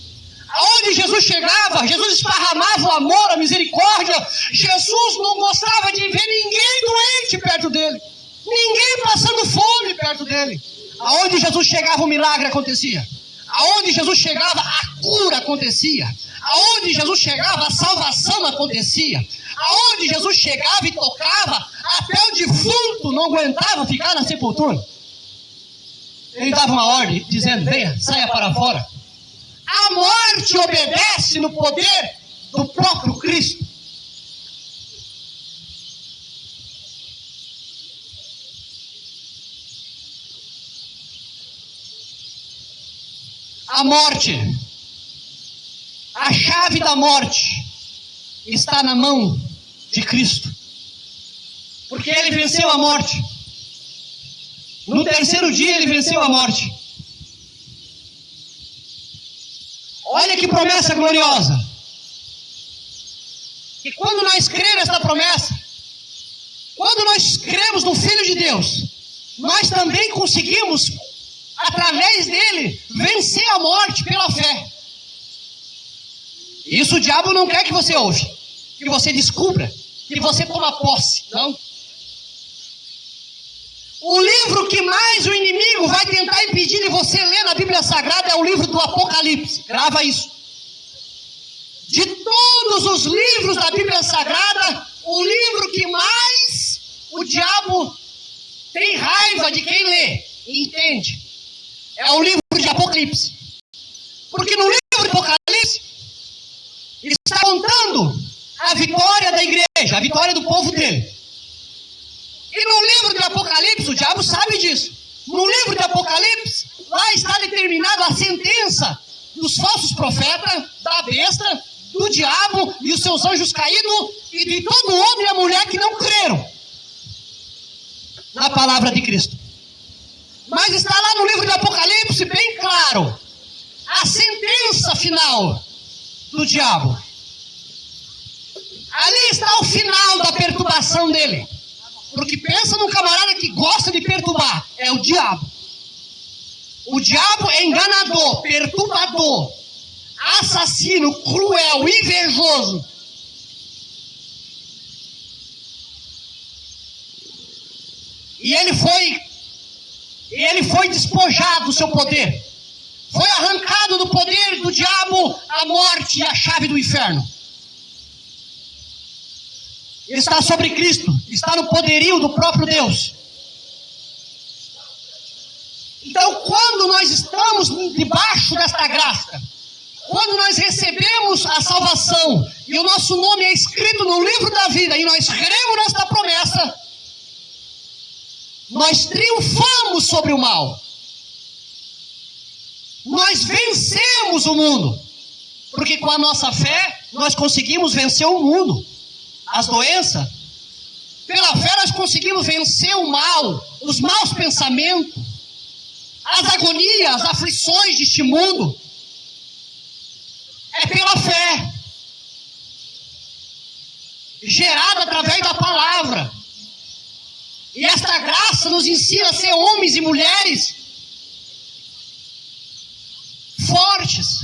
Aonde Jesus chegava, Jesus esparramava o amor, a misericórdia. Jesus não gostava de ver ninguém doente perto dele. Ninguém passando fome perto dele. Aonde Jesus chegava, o milagre acontecia. Aonde Jesus chegava, a cura acontecia. Aonde Jesus chegava, a salvação acontecia. Aonde Jesus chegava e tocava, até o defunto não aguentava ficar na sepultura. Ele dava uma ordem, dizendo: venha, saia para fora. A morte obedece no poder do próprio Cristo. A morte, a chave da morte, está na mão de Cristo. Porque ele venceu a morte. No terceiro dia ele venceu a morte. Olha que promessa gloriosa. E quando nós cremos nesta promessa, quando nós cremos no Filho de Deus, nós também conseguimos, através dele, vencer a morte pela fé. Isso o diabo não quer que você ouça, que você descubra, que você toma posse, não. O livro que mais o inimigo vai tentar impedir de você ler na Bíblia Sagrada é o livro do Apocalipse. Grava isso. De todos os livros da Bíblia Sagrada, o livro que mais o diabo tem raiva de quem lê e entende é o livro de Apocalipse. Porque no livro de Apocalipse está contando a vitória da igreja, a vitória do povo dele. E no livro de Apocalipse, o diabo sabe disso. No livro de Apocalipse, lá está determinada a sentença dos falsos profetas, da besta, do diabo e os seus anjos caídos e de todo homem e a mulher que não creram na palavra de Cristo. Mas está lá no livro de Apocalipse bem claro a sentença final do diabo. Ali está o final da perturbação dele. Porque pensa num camarada que gosta de perturbar. É o diabo. O diabo é enganador, perturbador, assassino, cruel, invejoso. E ele foi despojado do seu poder. Foi arrancado do poder do diabo a morte e a chave do inferno. Ele está sobre Cristo, está no poderio do próprio Deus. Então, quando nós estamos debaixo desta graça, quando nós recebemos a salvação e o nosso nome é escrito no livro da vida e nós cremos nesta promessa, nós triunfamos sobre o mal. Nós vencemos o mundo, porque com a nossa fé nós conseguimos vencer o mundo. As doenças, pela fé nós conseguimos vencer o mal, os maus pensamentos, as agonias, as aflições deste mundo. É pela fé. gerada através da palavra. E esta graça nos ensina a ser homens e mulheres fortes,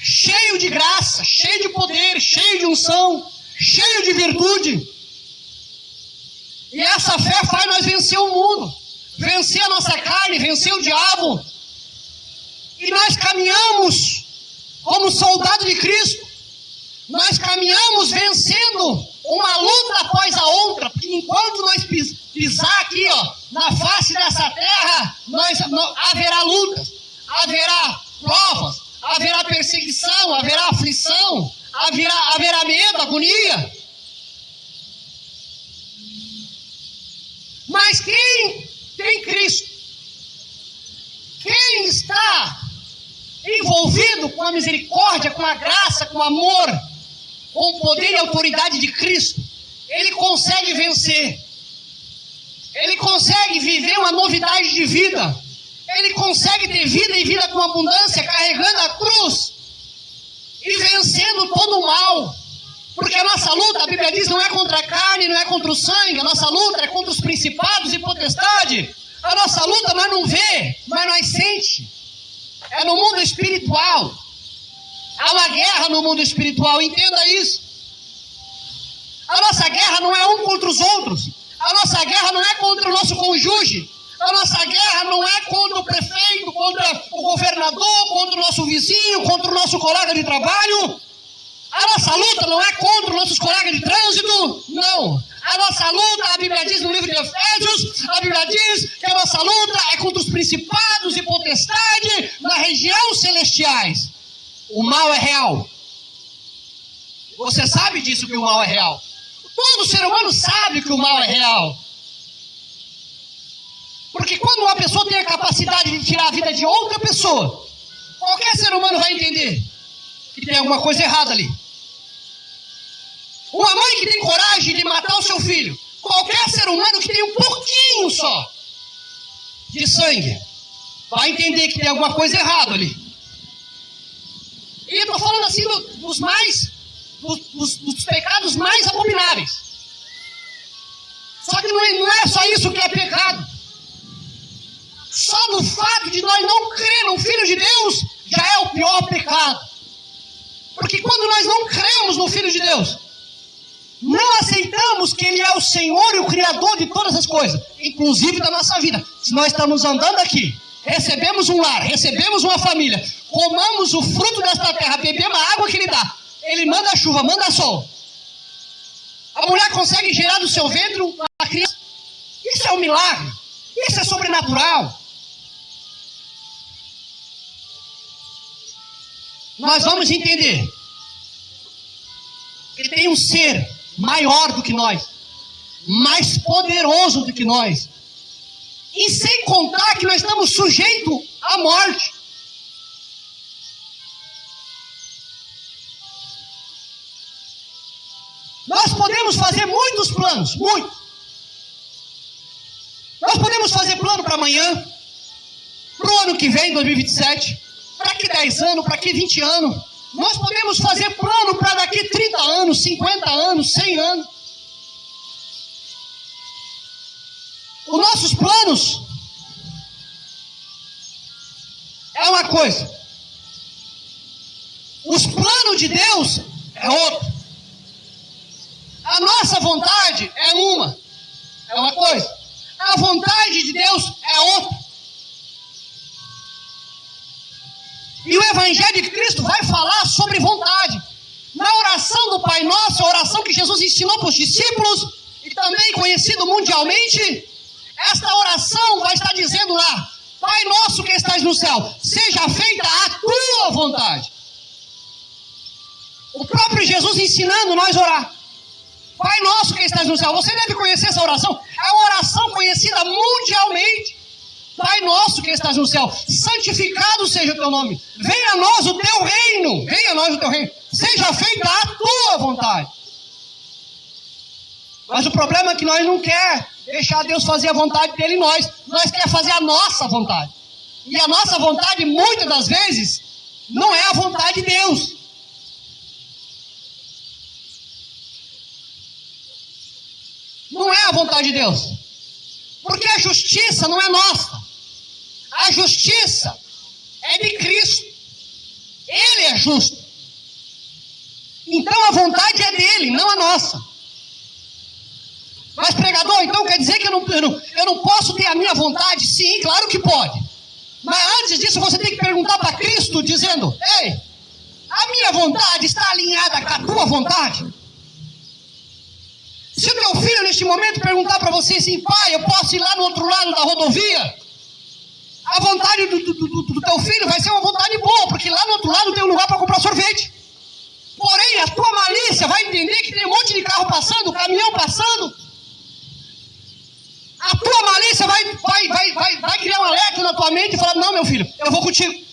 cheio de graça, cheio de poder, cheio de unção, cheio de virtude. E essa fé faz nós vencer o mundo, vencer a nossa carne, vencer o diabo. E nós caminhamos como soldado de Cristo. Nós caminhamos vencendo uma luta após a outra, porque enquanto nós pisar aqui, na face dessa terra, haverá lutas, haverá provas, haverá perseguição, haverá aflição, haverá medo, agonia. Mas quem tem Cristo, quem está envolvido com a misericórdia, com a graça, com o amor, com o poder e autoridade de Cristo, ele consegue vencer. Ele consegue viver uma novidade de vida. Ele consegue ter vida e vida com abundância, carregando a cruz e vencendo todo o mal. Porque a nossa luta, a Bíblia diz, não é contra a carne, não é contra o sangue. A nossa luta é contra os principados e potestades. A nossa luta nós não vê, mas nós sente. É no mundo espiritual. Há uma guerra no mundo espiritual, entenda isso. A nossa guerra não é um contra os outros. A nossa guerra não é contra o nosso cônjuge. A nossa guerra não é contra o prefeito, contra o governador, contra o nosso vizinho, contra o nosso colega de trabalho. A nossa luta não é contra os nossos colegas de trânsito, não. A nossa luta, a Bíblia diz no livro de Efésios, a Bíblia diz que a nossa luta é contra os principados e potestades na região celestiais. O mal é real. Você sabe disso, que o mal é real. Todo ser humano sabe que o mal é real. Porque quando uma pessoa tem a capacidade de tirar a vida de outra pessoa, qualquer ser humano vai entender que tem alguma coisa errada ali. Uma mãe que tem coragem de matar o seu filho, qualquer ser humano que tem um pouquinho só de sangue, vai entender que tem alguma coisa errada ali. E eu estou falando assim dos pecados mais abomináveis. Só que não é só isso que é pecado. Só no fato de nós não crer no Filho de Deus, já é o pior pecado. Porque quando nós não cremos no Filho de Deus, não aceitamos que Ele é o Senhor e o Criador de todas as coisas, inclusive da nossa vida. Se nós estamos andando aqui, recebemos um lar, recebemos uma família, comamos o fruto desta terra, bebemos a água que Ele dá, Ele manda chuva, manda sol. A mulher consegue gerar do seu ventre uma criança. Isso é um milagre, isso é sobrenatural. Nós vamos entender que tem um ser maior do que nós, mais poderoso do que nós, e sem contar que nós estamos sujeitos à morte. Nós podemos fazer muitos planos, muitos. Nós podemos fazer plano para amanhã, para o ano que vem, 2027, para que 10 anos, para que 20 anos. Nós podemos fazer plano para daqui 30 anos, 50 anos, 100 anos. Os nossos planos é uma coisa. Os planos de Deus é outra. A nossa vontade é uma coisa. A vontade de Deus é outra. E o Evangelho de Cristo vai falar sobre vontade. Na oração do Pai Nosso, a oração que Jesus ensinou para os discípulos, e também conhecido mundialmente, esta oração vai estar dizendo lá: Pai Nosso que estás no céu, seja feita a tua vontade. O próprio Jesus ensinando nós a orar. Pai Nosso que estás no céu. Você deve conhecer essa oração. É uma oração conhecida mundialmente. Pai Nosso que estás no céu, santificado seja o teu nome. Venha a nós o teu reino. Venha a nós o teu reino. Seja feita a tua vontade. Mas o problema é que nós não queremos deixar Deus fazer a vontade dele em nós. Nós queremos fazer a nossa vontade. E a nossa vontade, muitas das vezes, não é a vontade de Deus. vontade de Deus. Porque a justiça não é nossa. A justiça é de Cristo. Ele é justo. Então a vontade é dele, não a nossa. Mas pregador, então quer dizer que eu não posso ter a minha vontade? Sim, claro que pode. Mas antes disso você tem que perguntar para Cristo, dizendo: ei, a minha vontade está alinhada com a tua vontade? Se o teu filho neste momento perguntar para você assim: pai, eu posso ir lá no outro lado da rodovia? A vontade do teu filho vai ser uma vontade boa, porque lá no outro lado tem um lugar para comprar sorvete. Porém, a tua malícia vai entender que tem um monte de carro passando, caminhão passando. A tua malícia vai criar um alerta na tua mente e falar: não, meu filho, eu vou contigo.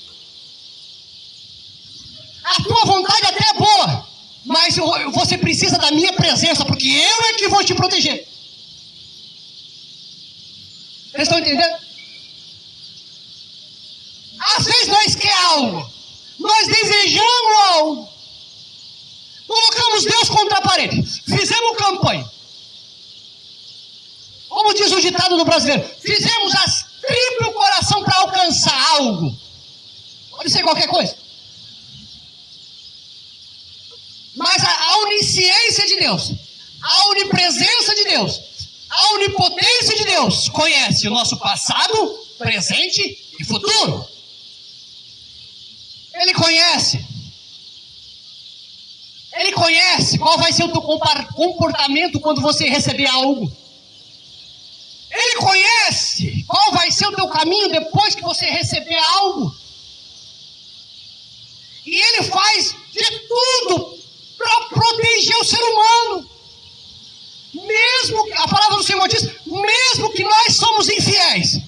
A tua vontade até é boa, mas você precisa da minha presença, porque eu é que vou te proteger. Vocês estão entendendo? Às vezes nós queremos algo, nós desejamos algo, colocamos Deus contra a parede, fizemos campanha. Como diz o ditado do brasileiro, fizemos as tripas o coração para alcançar algo. Pode ser qualquer coisa. Mas a onisciência de Deus, a onipresença de Deus, a onipotência de Deus conhece o nosso passado, presente e futuro. Ele conhece. Ele conhece qual vai ser o teu comportamento quando você receber algo. Ele conhece qual vai ser o teu caminho depois que você receber algo. E ele faz de tudo para proteger o ser humano. Mesmo, a palavra do Senhor diz, mesmo que nós somos infiéis,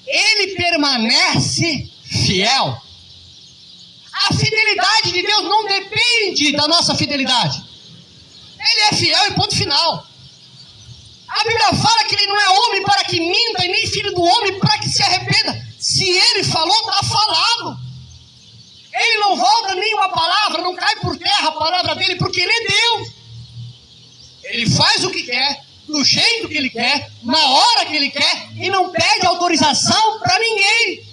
ele permanece fiel. A fidelidade de Deus não depende da nossa fidelidade. Ele é fiel e ponto final. A Bíblia fala que ele não é homem para que minta, e nem filho do homem para que se arrependa. Se ele falou, está falado. Ele não volta nenhuma palavra, não cai por terra a palavra dele, porque ele é Deus. Ele faz o que quer, do jeito que ele quer, na hora que ele quer, e não pede autorização para ninguém.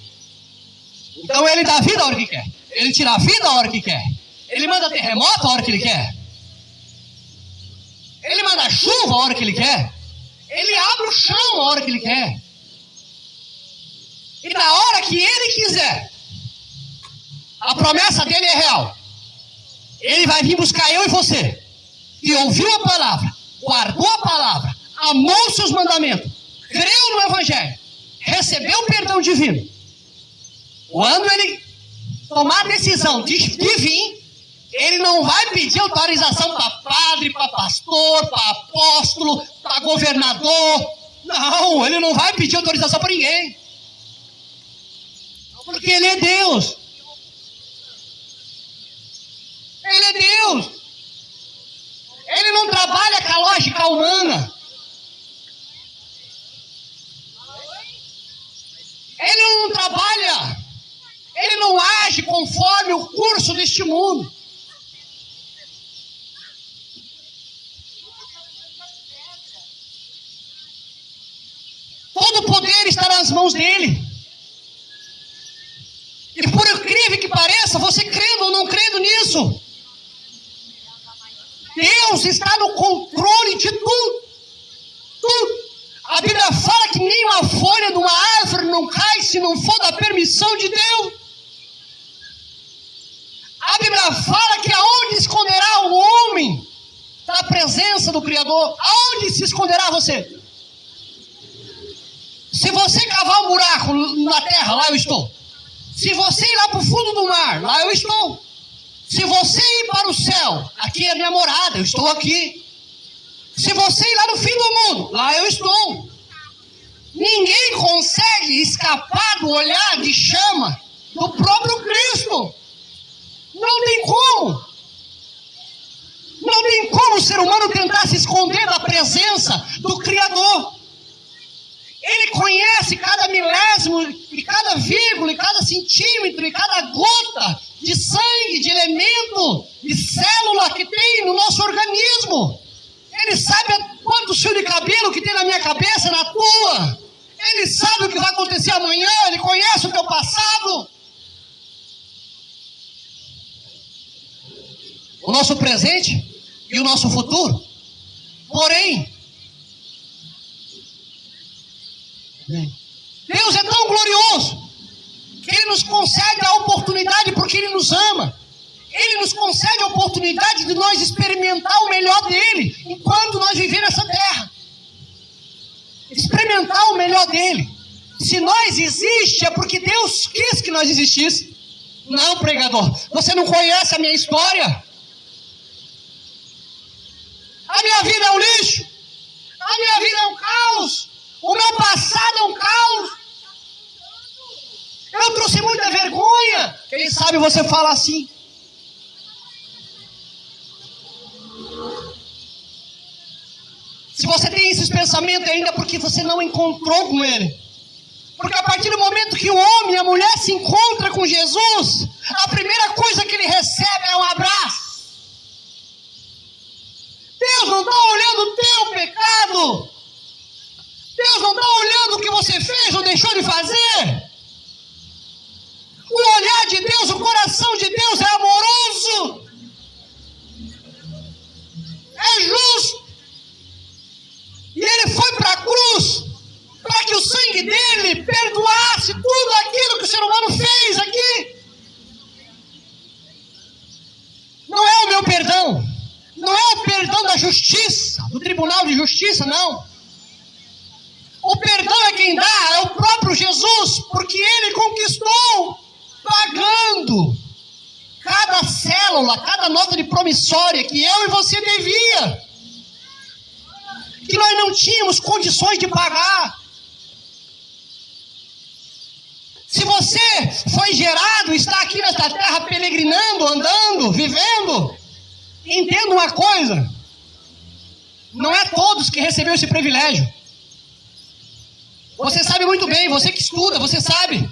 Então ele dá vida a hora que quer. Ele tira a vida a hora que quer. Ele manda terremoto a hora que ele quer. Ele manda chuva a hora que ele quer. Ele abre o chão a hora que ele quer. E na hora que ele quiser, a promessa dele é real. Ele vai vir buscar eu e você, que ouviu a palavra, guardou a palavra, amou os seus mandamentos, creu no Evangelho, recebeu o perdão divino. Quando ele tomar a decisão de vir, ele não vai pedir autorização para padre, para pastor, para apóstolo, para governador. Não, ele não vai pedir autorização para ninguém. Porque ele é Deus. Ele é Deus. Ele não trabalha com a lógica humana. Ele não trabalha. Ele não age conforme o curso deste mundo. Todo o poder está nas mãos dele. E por incrível que pareça, você crendo ou não crendo nisso, Deus está no controle de tudo. Tudo. A Bíblia fala que nem uma folha de uma árvore não cai se não for da permissão de Deus. A Bíblia fala que aonde esconderá o homem da presença do Criador? Aonde se esconderá você? Se você cavar um buraco na terra, lá eu estou. Se você ir lá para o fundo do mar, lá eu estou. Se você ir para o céu, aqui é a minha morada, eu estou aqui. Se você ir lá no fim do mundo, lá eu estou. Ninguém consegue escapar do olhar de chama do próprio Cristo. Não tem como. Não tem como o ser humano tentar se esconder da presença do Criador. Ele conhece cada milésimo, e cada vírgula, e cada centímetro, e cada gota de sangue, de elemento, de célula que tem no nosso organismo. Ele sabe quantos fios de cabelo cabelo que tem na minha cabeça, na tua. Ele sabe o que vai acontecer amanhã, Ele conhece o teu passado. O nosso presente e o nosso futuro. Porém, Deus é tão glorioso que Ele nos concede a oportunidade porque Ele nos ama. Ele nos concede a oportunidade de nós experimentar o melhor dEle enquanto nós vivemos nessa terra. Experimentar o melhor dEle. Se nós existimos, é porque Deus quis que nós existíssemos. Não, pregador, você não conhece a minha história. A minha vida é um lixo. A minha vida é um caos. O meu passado é um caos. Eu trouxe muita vergonha. Quem sabe você fala assim. Se você tem esses pensamentos ainda porque você não encontrou com Ele. Porque a partir do momento que o homem e a mulher se encontram com Jesus, a primeira coisa que ele recebe é um abraço. Deus não está olhando o teu pecado. Deus não está olhando o que você fez ou deixou de fazer. O olhar de Deus, o coração de Deus é amoroso. É justo. E Ele foi para a cruz para que o sangue dele perdoasse tudo aquilo que o ser humano fez aqui. Não é o meu perdão. Não é o perdão da justiça, do tribunal de justiça, não. O perdão é quem dá, é o próprio Jesus, porque Ele conquistou, pagando cada célula, cada nota de promissória que eu e você devia, que nós não tínhamos condições de pagar. Se você foi gerado, está aqui nesta terra peregrinando, andando, vivendo, entenda uma coisa, não é todos que receberam esse privilégio. Você sabe muito bem, você que estuda, você sabe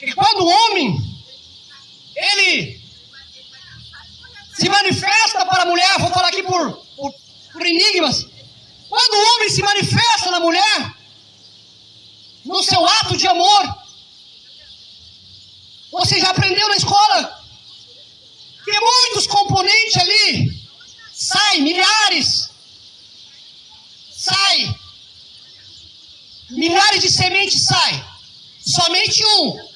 que quando o homem, ele se manifesta para a mulher, vou falar aqui por enigmas, quando o homem se manifesta na mulher, no seu ato de amor, você já aprendeu na escola, tem muitos componentes ali, sai milhares de sementes sai, somente um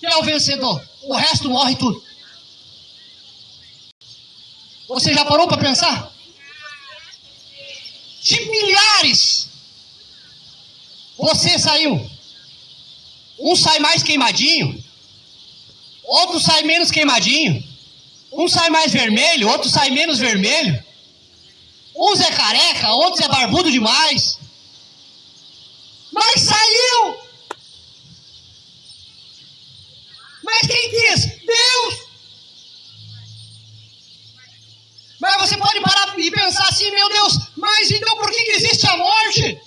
que é o vencedor, o resto morre tudo. Você já parou para pensar? De milhares, você saiu, um sai mais queimadinho, outro sai menos queimadinho, um sai mais vermelho, outro sai menos vermelho, uns é careca, outros é barbudo demais, mas saiu. Mas quem quis? Deus. Mas você pode parar e pensar assim, meu Deus, mas então por que existe a morte?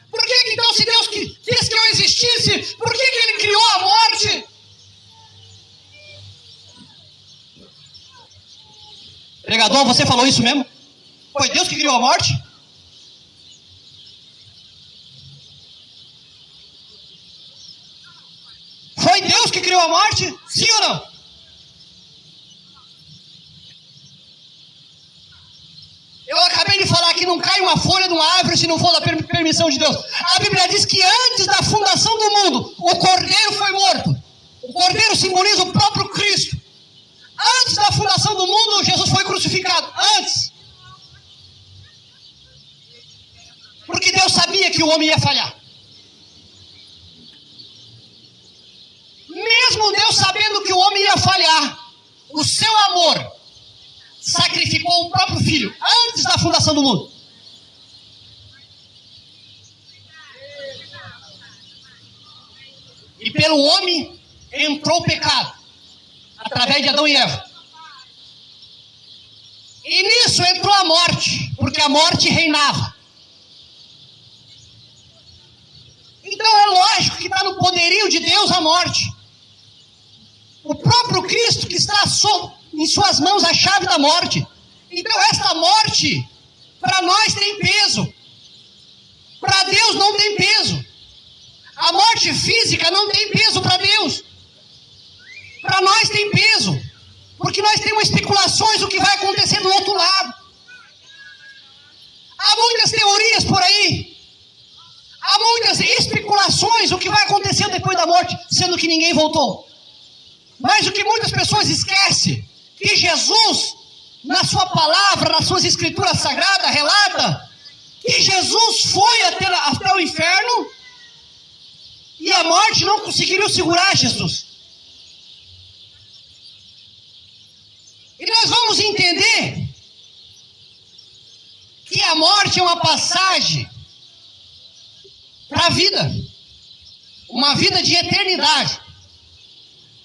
Por que então, se Deus quis que eu existisse, por que Ele criou a morte? Pregador, você falou isso mesmo? Foi Deus que criou a morte? Foi Deus que criou a morte? Sim ou não? Eu acabei de falar que não cai uma folha de uma árvore se não for da permissão de Deus. A Bíblia diz que antes da fundação do mundo, o Cordeiro foi morto. O Cordeiro simboliza o próprio Cristo. Antes da fundação do mundo, Jesus foi crucificado. Antes. Porque Deus sabia que o homem ia falhar. Mesmo Deus sabendo que o homem ia falhar, o seu amor sacrificou o próprio Filho antes da fundação do mundo. E pelo homem entrou o pecado, através de Adão e Eva. E nisso entrou a morte, porque a morte reinava. Então é lógico que está no poderio de Deus a morte. O próprio Cristo que está em suas mãos a chave da morte. Então esta morte, para nós tem peso. Para Deus não tem peso. A morte física não tem peso para Deus. Para nós tem peso. Porque nós temos especulações do que vai acontecer do outro lado. Há muitas teorias por aí. Há muitas especulações do que vai acontecer depois da morte, sendo que ninguém voltou. Mas o que muitas pessoas esquecem, que Jesus, na sua palavra, nas suas escrituras sagradas, relata que Jesus foi até o inferno e a morte não conseguiu segurar Jesus. E nós vamos entender que a morte é uma passagem para a vida, uma vida de eternidade.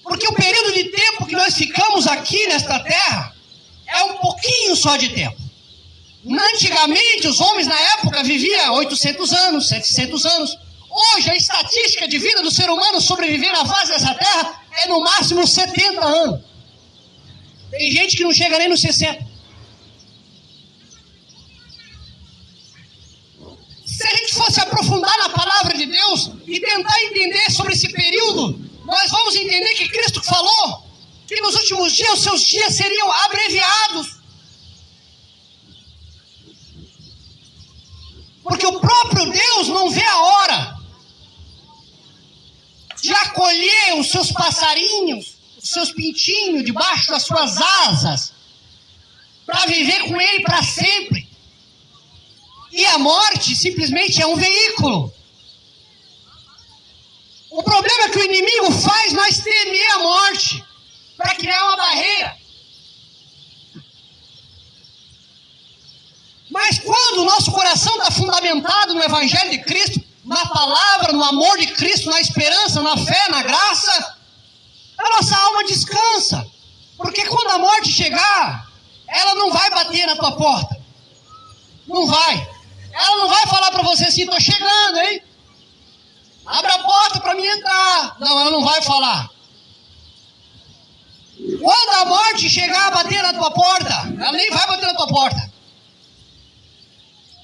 Porque o período de tempo que nós ficamos aqui nesta terra é um pouquinho só de tempo. Antigamente, os homens na época viviam 800 anos, 700 anos. Hoje, a estatística de vida do ser humano sobreviver na face dessa terra é no máximo 70 anos. Tem gente que não chega nem nos 60. Se a gente fosse aprofundar na palavra de Deus e tentar entender sobre esse período, nós vamos entender que Cristo falou que nos últimos dias os seus dias seriam abreviados. Porque o próprio Deus não vê a hora de acolher os seus passarinhos, os seus pintinhos debaixo das suas asas, para viver com Ele para sempre. E a morte simplesmente é um veículo. O problema é que o inimigo faz nós temer a morte, para criar uma barreira. Mas quando o nosso coração está fundamentado no Evangelho de Cristo, na palavra, no amor de Cristo, na esperança, na fé, na graça, a nossa alma descansa. Porque quando a morte chegar, ela não vai bater na tua porta. Não vai. Ela não vai falar para você assim, estou chegando, hein? Abra a porta para mim entrar. Não, ela não vai falar. Quando a morte chegar a bater na tua porta, ela nem vai bater na tua porta.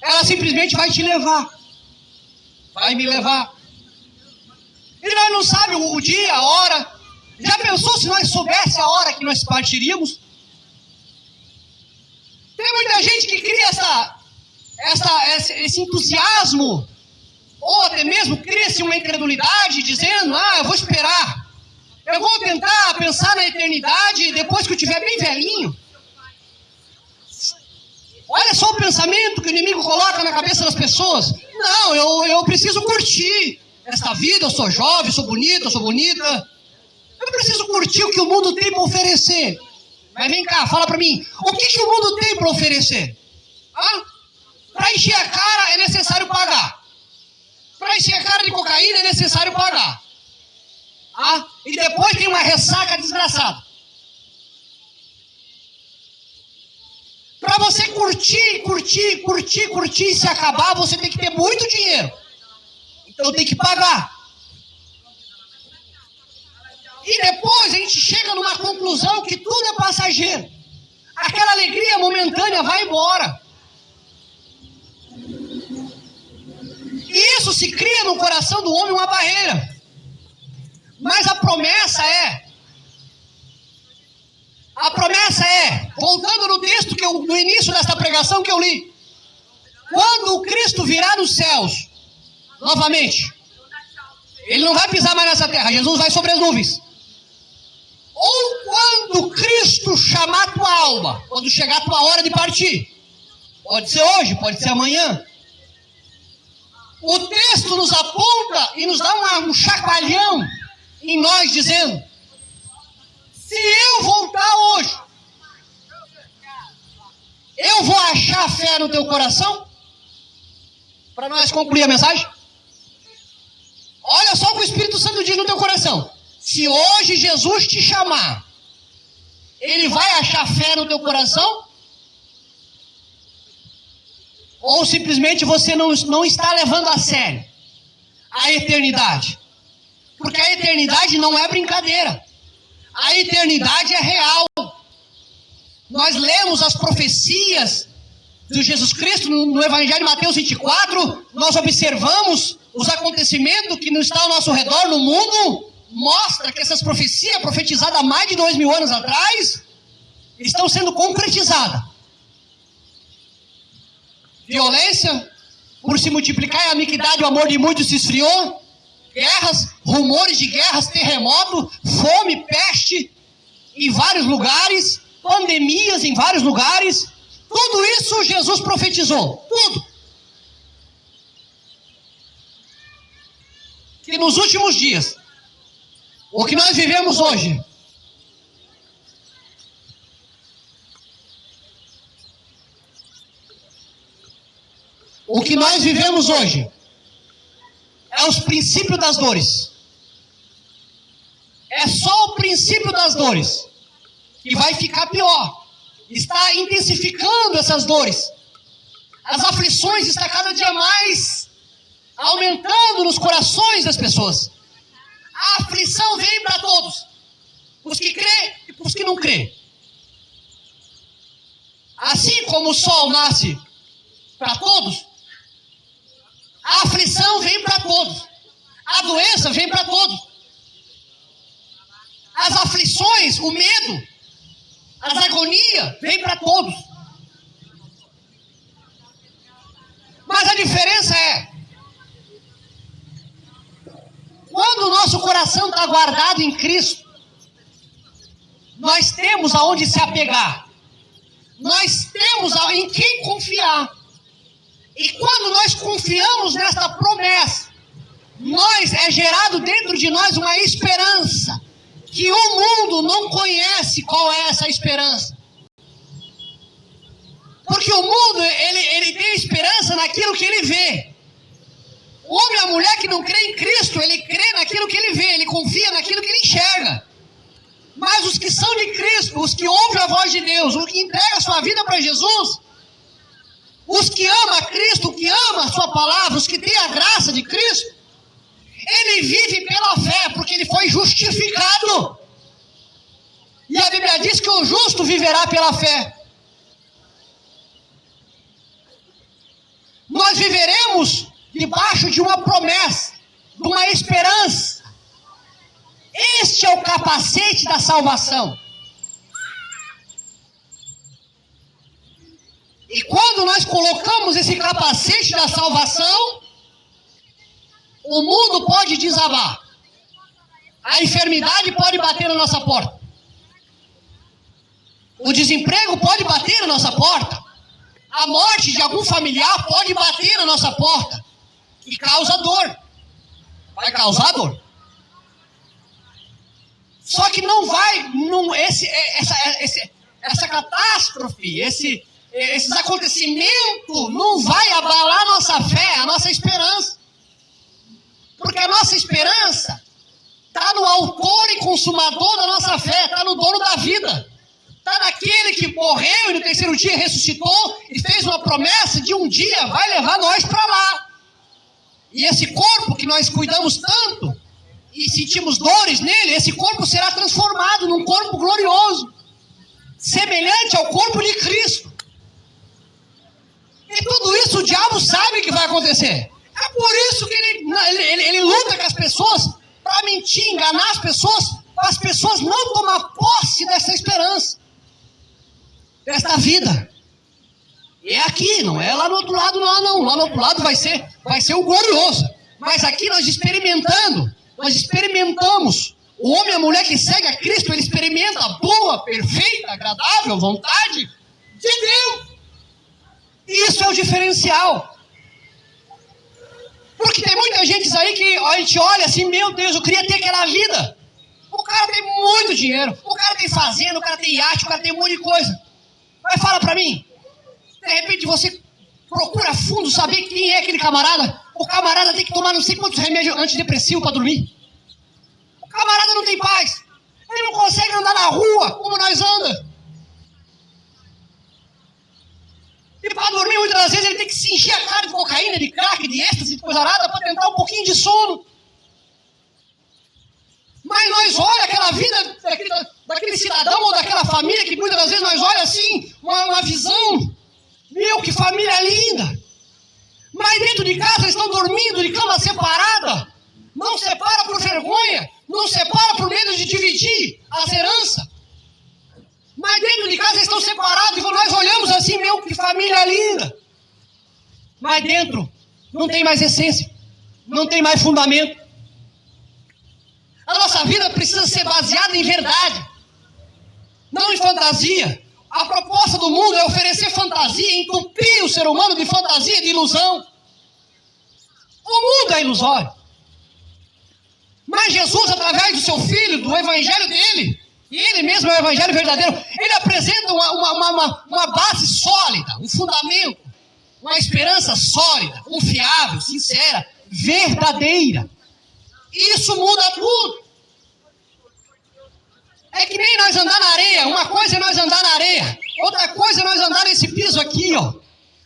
Ela simplesmente vai te levar. Vai me levar. E nós não sabemos o dia, a hora. Já pensou se nós soubéssemos a hora que nós partiríamos? Tem muita gente que cria esse entusiasmo, ou até mesmo cria-se uma incredulidade, dizendo, eu vou esperar. Eu vou tentar pensar na eternidade depois que eu estiver bem velhinho. Olha só o pensamento que o inimigo coloca na cabeça das pessoas. Não, eu preciso curtir esta vida, eu sou jovem, eu sou bonito, eu sou bonita. Eu preciso curtir o que o mundo tem para oferecer. Mas vem cá, fala para mim, o que o mundo tem para oferecer? Para encher a cara é necessário pagar. Para encher a cara de cocaína é necessário pagar. E depois tem uma ressaca desgraçada. Para você curtir, e se acabar, você tem que ter muito dinheiro. Então tem que pagar. E depois a gente chega numa conclusão que tudo é passageiro. Aquela alegria momentânea vai embora. E isso se cria no coração do homem uma barreira. Mas a promessa é, voltando no texto no início desta pregação que eu li, quando o Cristo virá nos céus, novamente, Ele não vai pisar mais nessa terra, Jesus vai sobre as nuvens. Ou quando Cristo chamar a tua alma, quando chegar a tua hora de partir, pode ser hoje, pode ser amanhã, o texto nos aponta e nos dá um chacoalhão em nós, dizendo, se eu voltar hoje, eu vou achar fé no teu coração? Para nós concluir a mensagem. Olha só o que o Espírito Santo diz no teu coração. Se hoje Jesus te chamar, Ele vai achar fé no teu coração? Ou simplesmente você não está levando a sério a eternidade? Porque a eternidade não é brincadeira. A eternidade é real. nós lemos as profecias de Jesus Cristo no Evangelho de Mateus 24, nós observamos os acontecimentos que estão ao nosso redor no mundo, mostra que essas profecias profetizadas há mais de 2000 anos atrás estão sendo concretizadas. Violência, por se multiplicar a iniquidade, o amor de muitos se esfriou. Guerras, rumores de guerras, terremoto, fome, peste em vários lugares, pandemias em vários lugares. Tudo isso Jesus profetizou, tudo. Que nos últimos dias, o que nós vivemos hoje, é os princípios das dores. É só o princípio das dores que vai ficar pior. Está intensificando essas dores. As aflições estão cada dia mais aumentando nos corações das pessoas. A aflição vem para todos, os que crê e os que não crê. Assim como o sol nasce para todos, a aflição vem para todos. A doença vem para todos. As aflições, o medo, as agonias, vem para todos. Mas a diferença é, quando o nosso coração está guardado em Cristo, nós temos aonde se apegar. Nós temos em quem confiar. E quando nós confiamos nesta promessa, é gerado dentro de nós uma esperança, que o mundo não conhece qual é essa esperança. Porque o mundo, ele tem esperança naquilo que ele vê. O homem e a mulher que não crê em Cristo, ele crê naquilo que ele vê, ele confia naquilo que ele enxerga. Mas os que são de Cristo, os que ouvem a voz de Deus, os que entregam a sua vida para Jesus, os que amam a Cristo, os que amam a sua palavra, os que têm a graça de Cristo, ele vive pela fé, porque ele foi justificado. E a Bíblia diz que o justo viverá pela fé. Nós viveremos debaixo de uma promessa, de uma esperança. Este é o capacete da salvação. E quando nós colocamos esse capacete da salvação, o mundo pode desabar. A enfermidade pode bater na nossa porta. O desemprego pode bater na nossa porta. A morte de algum familiar pode bater na nossa porta. E causa dor. Vai causar dor. Só que não vai, essa catástrofe, esses acontecimentos não vai abalar a nossa fé, a nossa esperança. Porque a nossa esperança está no autor e consumador da nossa fé, está no dono da vida. Está naquele que morreu e no terceiro dia ressuscitou e fez uma promessa de um dia vai levar nós para lá. E esse corpo que nós cuidamos tanto e sentimos dores nele, esse corpo será transformado num corpo glorioso, semelhante ao corpo de Cristo. E tudo isso o diabo sabe que vai acontecer. É por isso que ele luta com as pessoas para mentir, enganar as pessoas, para as pessoas não tomar posse dessa esperança, desta vida. E é aqui, não é lá no outro lado, não. Lá no outro lado vai ser o glorioso. Mas aqui nós experimentamos. O homem e a mulher que segue a Cristo, ele experimenta a boa, perfeita, agradável vontade de Deus. Isso é o diferencial. Porque tem muita gente aí que a gente olha assim, meu Deus, eu queria ter aquela vida. O cara tem muito dinheiro, o cara tem fazenda, o cara tem iate, o cara tem um monte de coisa. Mas fala pra mim, de repente você procura a fundo saber quem é aquele camarada. O camarada tem que tomar não sei quantos remédios antidepressivos para dormir. O camarada não tem paz. Ele não consegue andar na rua como nós anda. E para dormir muitas das vezes ele tem que se encher a cara de cocaína, de crack, de êxtase, de coisa nada para tentar um pouquinho de sono. Mas nós olha aquela vida daquele cidadão ou daquela família que muitas das vezes nós olhamos assim, uma visão, meu, que família linda. Mas dentro de casa eles estão dormindo de cama separada. Não separa por vergonha, não separa por medo de dividir as heranças. Mas dentro de casa eles estão separados, e quando nós olhamos assim, meu, que família linda. Mas dentro não tem mais essência, não tem mais fundamento. A nossa vida precisa ser baseada em verdade, não em fantasia. A proposta do mundo é oferecer fantasia, entupir o ser humano de fantasia, de ilusão. O mundo é ilusório. Mas Jesus, através do seu Filho, do Evangelho dele, e ele mesmo é o Evangelho verdadeiro, ele apresenta uma base sólida, um fundamento, uma esperança sólida, confiável, sincera, verdadeira. Isso muda tudo. É que nem nós andar na areia. Uma coisa é nós andar na areia, outra coisa é nós andar nesse piso aqui, ó.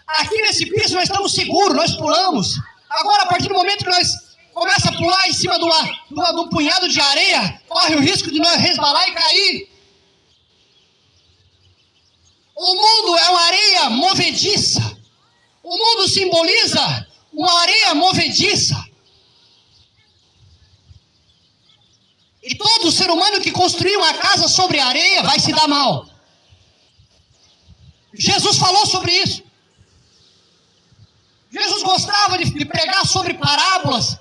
Aqui nesse piso nós estamos seguros, nós pulamos. Agora, a partir do momento que nós começamos a pular em cima de um punhado de areia, corre o risco de nós resbalar e cair. O mundo é uma areia movediça. O mundo simboliza uma areia movediça. E todo ser humano que construir uma casa sobre areia vai se dar mal. Jesus falou sobre isso. Jesus gostava de pregar sobre parábolas.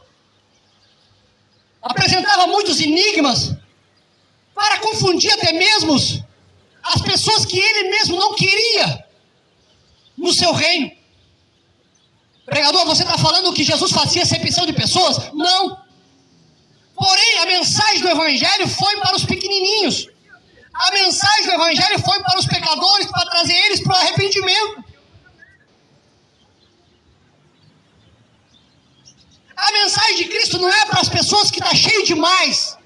Apresentava muitos enigmas para confundir até mesmo as pessoas que ele mesmo não queria no seu reino. Pregador, você está falando que Jesus fazia acepção de pessoas? Não. Porém, a mensagem do Evangelho foi para os pequenininhos. A mensagem do Evangelho foi para os pecadores, para trazer eles para o arrependimento. A mensagem de Cristo não é para as pessoas que estão cheias demais,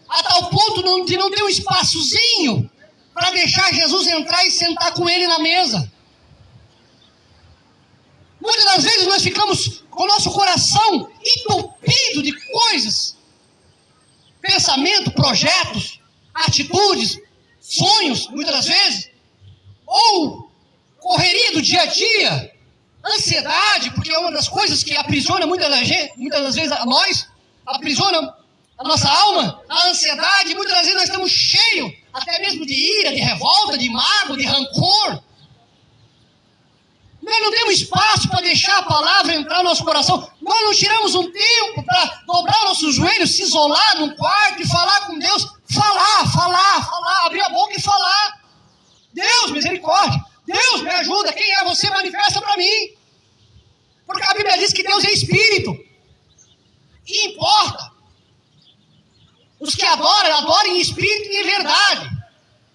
a tal ponto de não ter um espaçozinho para deixar Jesus entrar e sentar com ele na mesa. Muitas das vezes nós ficamos com o nosso coração entupido de coisas, pensamento, projetos, atitudes, sonhos, muitas das vezes, ou correria do dia a dia, ansiedade, porque é uma das coisas que aprisiona muitas das vezes a nós, aprisiona a nossa alma, a ansiedade. Muitas das vezes nós estamos cheios até mesmo de ira, de revolta, de mágoa, de rancor. Nós não temos espaço para deixar a palavra entrar no nosso coração. Nós não tiramos um tempo para dobrar nossos joelhos, se isolar num quarto e falar com Deus. Falar, abrir a boca e falar. Deus, misericórdia. Deus, me ajuda. Quem é você? Manifesta para mim. Porque a Bíblia diz que Deus é Espírito. E importa. Os que adorem em Espírito e em verdade.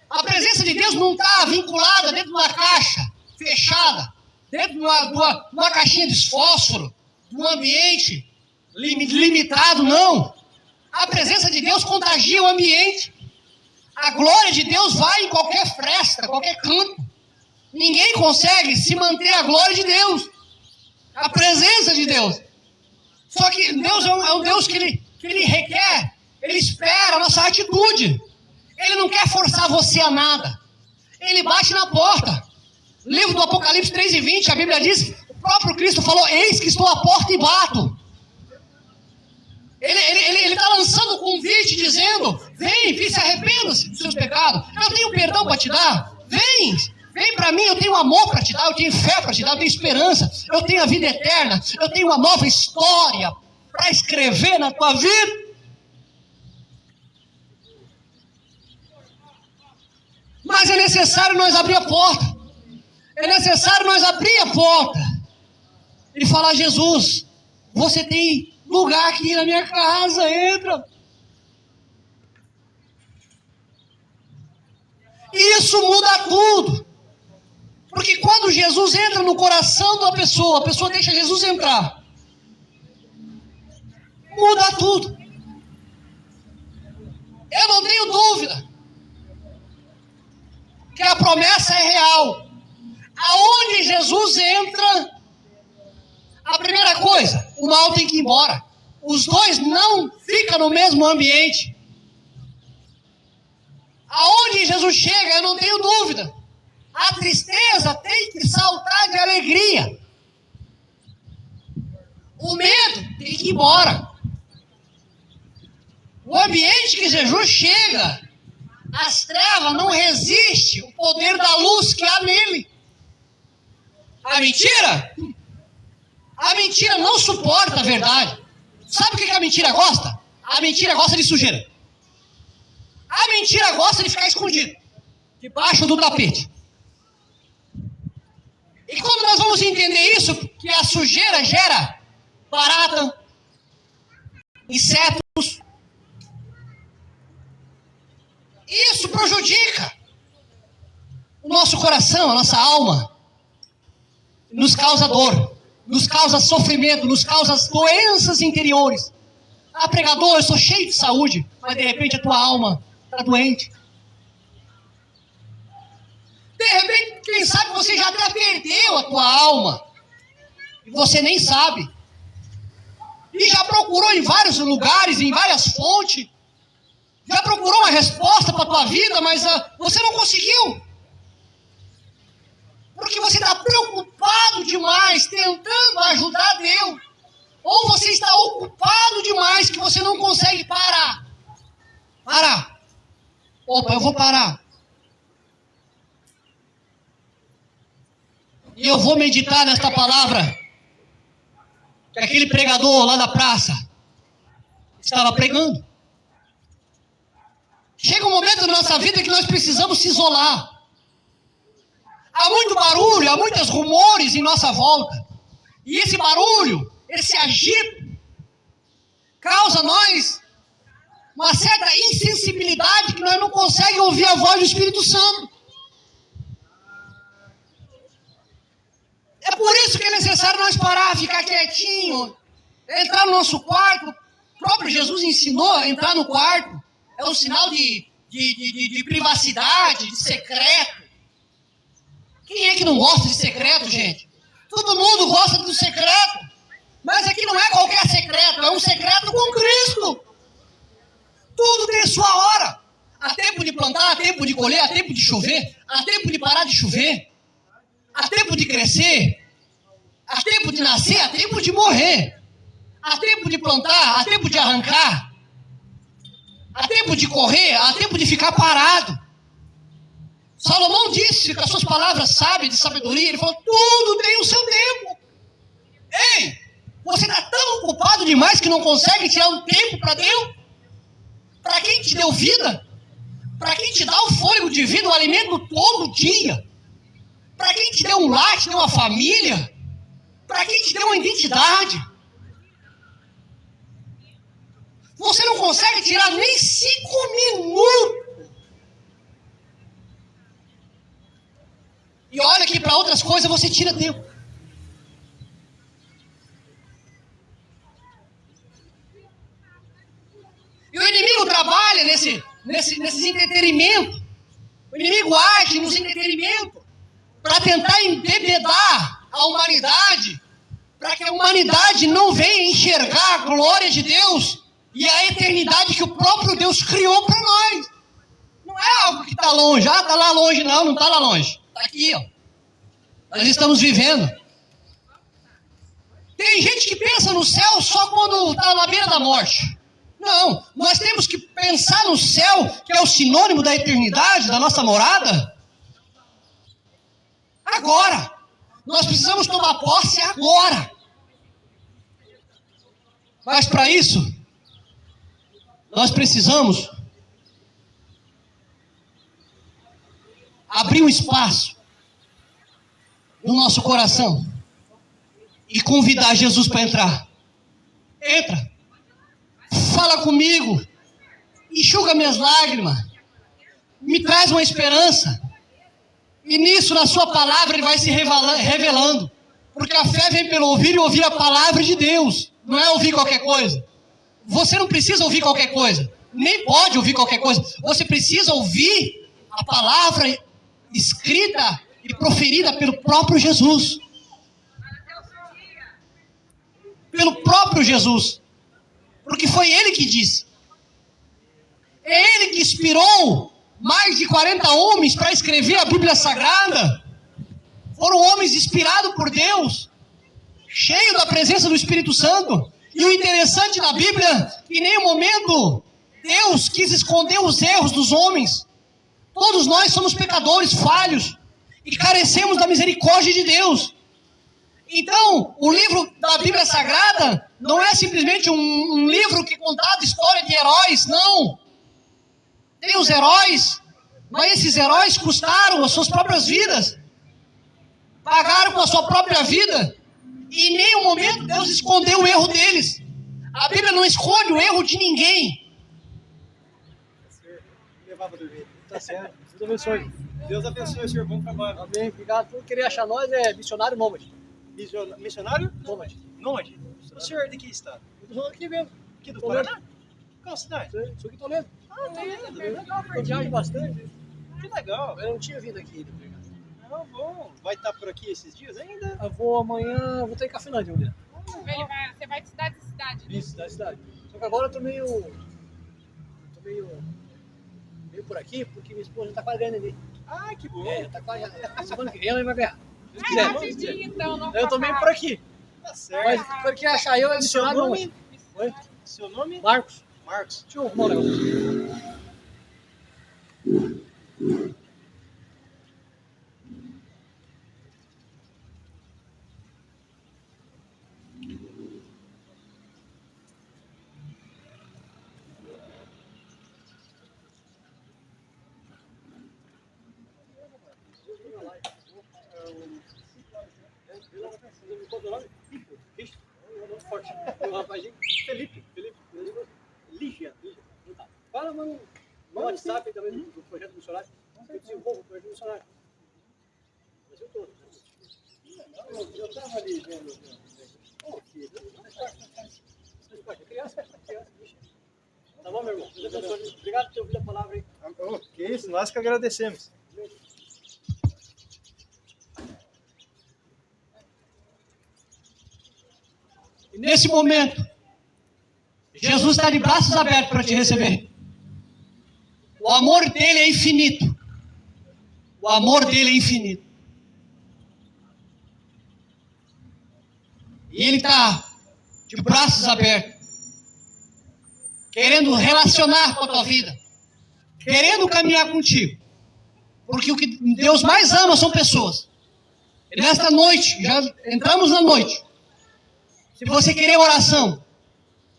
A presença de Deus não está vinculada dentro de uma caixa fechada, dentro de uma caixinha de fósforo, de um ambiente limitado, não. A presença de Deus contagia o ambiente. A glória de Deus vai em qualquer fresta, qualquer canto. Ninguém consegue se manter a glória de Deus, a presença de Deus. Só que Deus é um Deus que ele requer, ele espera a nossa atitude. Ele não quer forçar você a nada. Ele bate na porta. Livro do Apocalipse 3:20, a Bíblia diz, o próprio Cristo falou: eis que estou à porta e bato. Ele está lançando um convite, dizendo: vem se arrependa-se dos seus pecados. Eu tenho perdão para te dar. Vem para mim, eu tenho amor para te dar, eu tenho fé para te dar, eu tenho esperança, eu tenho a vida eterna, eu tenho uma nova história para escrever na tua vida. Mas é necessário nós abrir a porta. É necessário nós abrir a porta e falar: Jesus, você tem lugar aqui na minha casa, entra. Isso muda tudo. Porque quando Jesus entra no coração da pessoa, a pessoa deixa Jesus entrar, muda tudo. Eu não tenho dúvida que a promessa é real. Aonde Jesus entra, a primeira coisa, o mal tem que ir embora. Os dois não ficam no mesmo ambiente. Aonde onde Jesus chega, eu não tenho dúvida, a tristeza tem que saltar de alegria. O medo tem que ir embora. O ambiente que Jesus chega, as trevas não resistem o poder da luz que há nele. A mentira não suporta a verdade. Sabe o que a mentira gosta? A mentira gosta de sujeira. A mentira gosta de ficar escondida debaixo do tapete. E quando nós vamos entender isso, que a sujeira gera barata, insetos, isso prejudica o nosso coração, a nossa alma, nos causa dor, nos causa sofrimento, nos causa doenças interiores. Ah, pregador, eu sou cheio de saúde, mas de repente a tua alma está doente. De repente, quem sabe você já até perdeu a tua alma e você nem sabe. E já procurou em vários lugares, em várias fontes, já procurou uma resposta para a tua vida, mas você não conseguiu. Porque você está preocupado demais, tentando ajudar Deus. Ou você está ocupado demais que você não consegue parar. Parar. Opa, eu vou parar. E eu vou meditar nesta palavra que aquele pregador lá da praça estava pregando. Chega um momento na nossa vida que nós precisamos se isolar. Há muito barulho, há muitos rumores em nossa volta. E esse barulho, esse agito, causa a nós uma certa insensibilidade que nós não conseguimos ouvir a voz do Espírito Santo. É por isso que é necessário nós parar, ficar quietinho, entrar no nosso quarto. O próprio Jesus ensinou a entrar no quarto. É um sinal de privacidade, de secreto. Quem é que não gosta de secreto, gente? Todo mundo gosta do secreto. Mas aqui não é qualquer secreto, é um secreto com Cristo. Tudo tem sua hora. Há tempo de plantar, há tempo de colher, há tempo de chover, há tempo de parar de chover. Há tempo de crescer, há tempo de nascer, há tempo de morrer. Há tempo de plantar, há tempo de arrancar. Há tempo de correr, há tempo de ficar parado. Salomão disse com as suas palavras sábias de sabedoria, ele falou, tudo tem o seu tempo. Ei, você está tão ocupado demais que não consegue tirar um tempo para Deus? Para quem te deu vida? Para quem te dá o fôlego de vida, o alimento todo dia? Para quem te deu um lar, te deu uma família? Para quem te deu uma identidade? Você não consegue tirar nem 5 minutos. E olha que para outras coisas você tira tempo. E o inimigo trabalha nesses entretenimentos. O inimigo age nos entretenimentos para tentar embebedar a humanidade, para que a humanidade não venha enxergar a glória de Deus e a eternidade que o próprio Deus criou para nós. Não é algo que está longe. Ah, está lá longe. Não, não está lá longe. Está aqui, ó. Nós estamos vivendo. Tem gente que pensa no céu só quando está na beira da morte. Não, nós temos que pensar no céu, que é o sinônimo da eternidade, da nossa morada. Agora. Nós precisamos tomar posse agora. Mas para isso, nós precisamos abrir um espaço no nosso coração e convidar Jesus para entrar. Entra, fala comigo, enxuga minhas lágrimas, me traz uma esperança. E nisso, na sua palavra, ele vai se revelando. Porque a fé vem pelo ouvir e ouvir a palavra de Deus. Não é ouvir qualquer coisa. Você não precisa ouvir qualquer coisa. Nem pode ouvir qualquer coisa. Você precisa ouvir a palavra escrita e proferida pelo próprio Jesus. Pelo próprio Jesus. Porque foi ele que disse. É ele que inspirou mais de 40 homens para escrever a Bíblia Sagrada. Foram homens inspirados por Deus, cheios da presença do Espírito Santo. E o interessante da Bíblia é que em nenhum momento Deus quis esconder os erros dos homens. Todos nós somos pecadores, falhos, e carecemos da misericórdia de Deus. Então, o livro da Bíblia Sagrada não é simplesmente um livro que contava a história de heróis, não. Tem os heróis, mas esses heróis custaram as suas próprias vidas. Pagaram com a sua própria vida. E em nenhum momento Deus escondeu o erro deles. A Bíblia não esconde o erro de ninguém. Levava dormir. Tá certo. Deus abençoe. Deus abençoe, senhor. Bom trabalho. Amém. Obrigado por querer achar nós. É missionário nômade. Missionário? Nômade. Nômade. O senhor de que estado? Eu sou aqui mesmo. Aqui do Toledo. Paraná? Qual cidade? Sou aqui Toledo. Ah, Toledo. Eu viajo bastante. Que legal. Eu não tinha vindo aqui ainda. Ah, bom. Vai estar por aqui esses dias ainda? Eu vou amanhã, vou estar em Cafelândia amanhã. Você vai de cidade em cidade. Isso, da cidade. Só que agora eu tô meio por aqui, porque minha esposa já tá quase ganhando ali. Ah, que bom. É, tá quase. Semana que vem ela vai ganhar. Se Ah, quiser. rapidinho, então. Não Eu tô meio por aqui. Tá certo. Mas quando quer achar eu, é Seu missionário nome? nômade. Oi? Seu nome? Marcos. Marcos. Deixa eu arrumar um negócio. Felipe. Lígia. Fala, mano. No WhatsApp também do projeto missionário. Eu desenvolvo o projeto missionário. Mas eu tô. Eu tava ali vendo. Ô, filho. Criança. Tá bom, meu irmão? Obrigado por ter ouvido a palavra aí. Que isso, nós que agradecemos. E nesse momento, Jesus está de braços abertos para te receber. O amor dele é infinito. O amor dele é infinito. E ele está de braços abertos, querendo relacionar com a tua vida, querendo caminhar contigo. Porque o que Deus mais ama são pessoas. E nesta noite, já entramos na noite. Se você querer oração,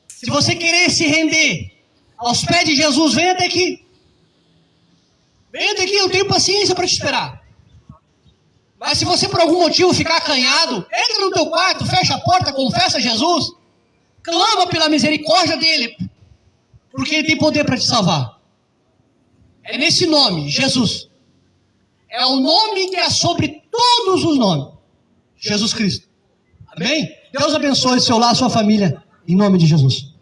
se você querer se render aos pés de Jesus, venha até aqui. Venha até aqui, eu tenho paciência para te esperar. Mas se você por algum motivo ficar acanhado, entra no teu quarto, fecha a porta, confessa a Jesus, clama pela misericórdia dele, porque ele tem poder para te salvar. É nesse nome, Jesus. É o nome que é sobre todos os nomes. Jesus Cristo. Amém? Deus abençoe seu lar, sua família, em nome de Jesus.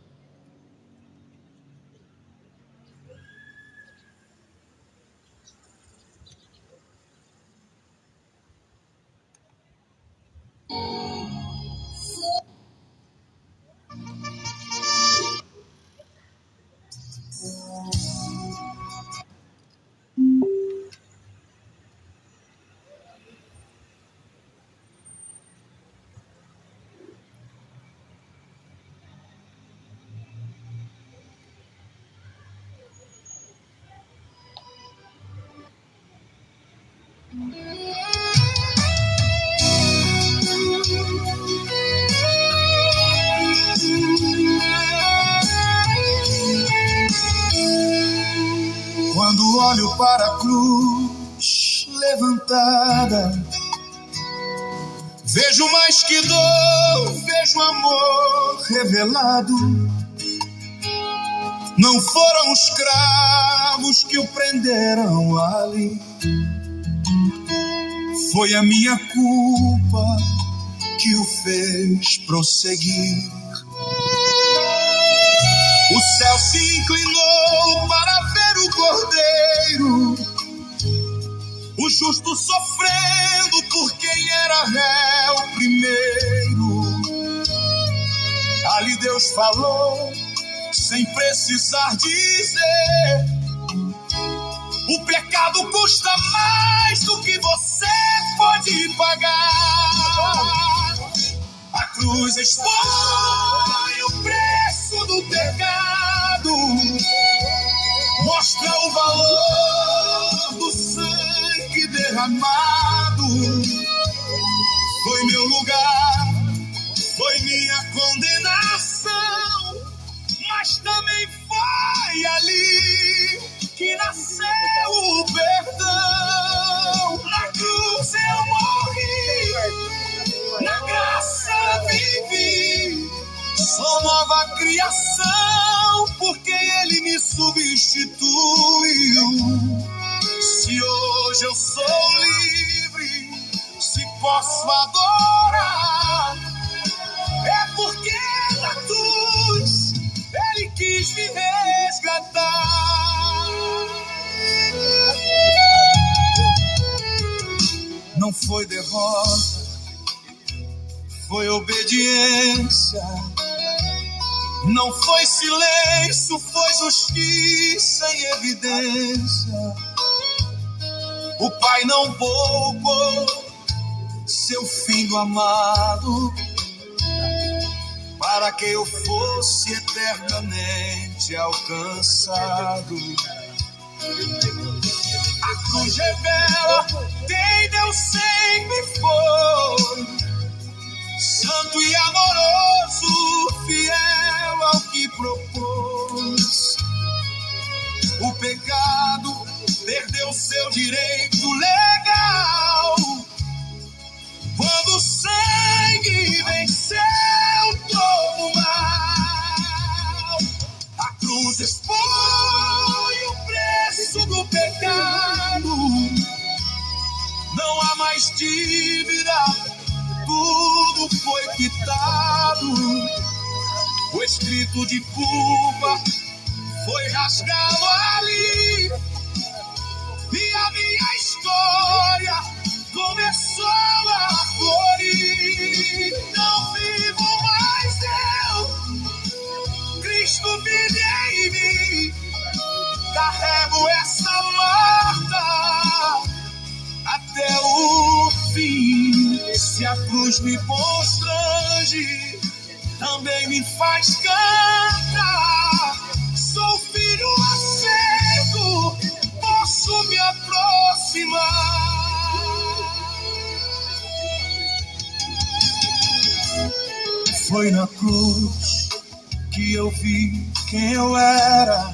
Quando olho para a cruz levantada, vejo mais que dor, vejo amor revelado. Não foram os cravos que o prenderam ali, foi a minha culpa que o fez prosseguir. O céu se inclinou para ver o Cordeiro, o justo sofrendo por quem era réu primeiro. Ali Deus falou sem precisar dizer, o pecado custa mais do que você pode pagar. A cruz expõe o preço do pecado, mostra o valor do sangue derramado. Foi meu lugar, foi minha condenação, mas também foi ali que nasceu o perdão. Na cruz eu morri, na graça vivi, sou nova criação, porque Ele me substituiu. Se hoje eu sou livre, se posso adorar, é porque na cruz Ele quis me resgatar. Não foi derrota, foi obediência. Não foi silêncio, foi justiça em evidência. O Pai não poupou seu filho amado, para que eu fosse eternamente alcançado. A cruz revela quem Deus sempre foi, santo e amoroso, fiel ao que propôs. O pecado perdeu seu direito legal quando o sangue venceu todo o mal. A cruz expõe o preço do pecado, não há mais dívida, tudo foi quitado. O escrito de culpa foi rasgado ali, e a minha história começou a florir. Não vivo mais eu, Cristo vive em mim. Carrego essa marca até o fim. Se a cruz me constrange, também me faz cantar. Sou filho aceito, posso me aproximar. Foi na cruz que eu vi quem eu era,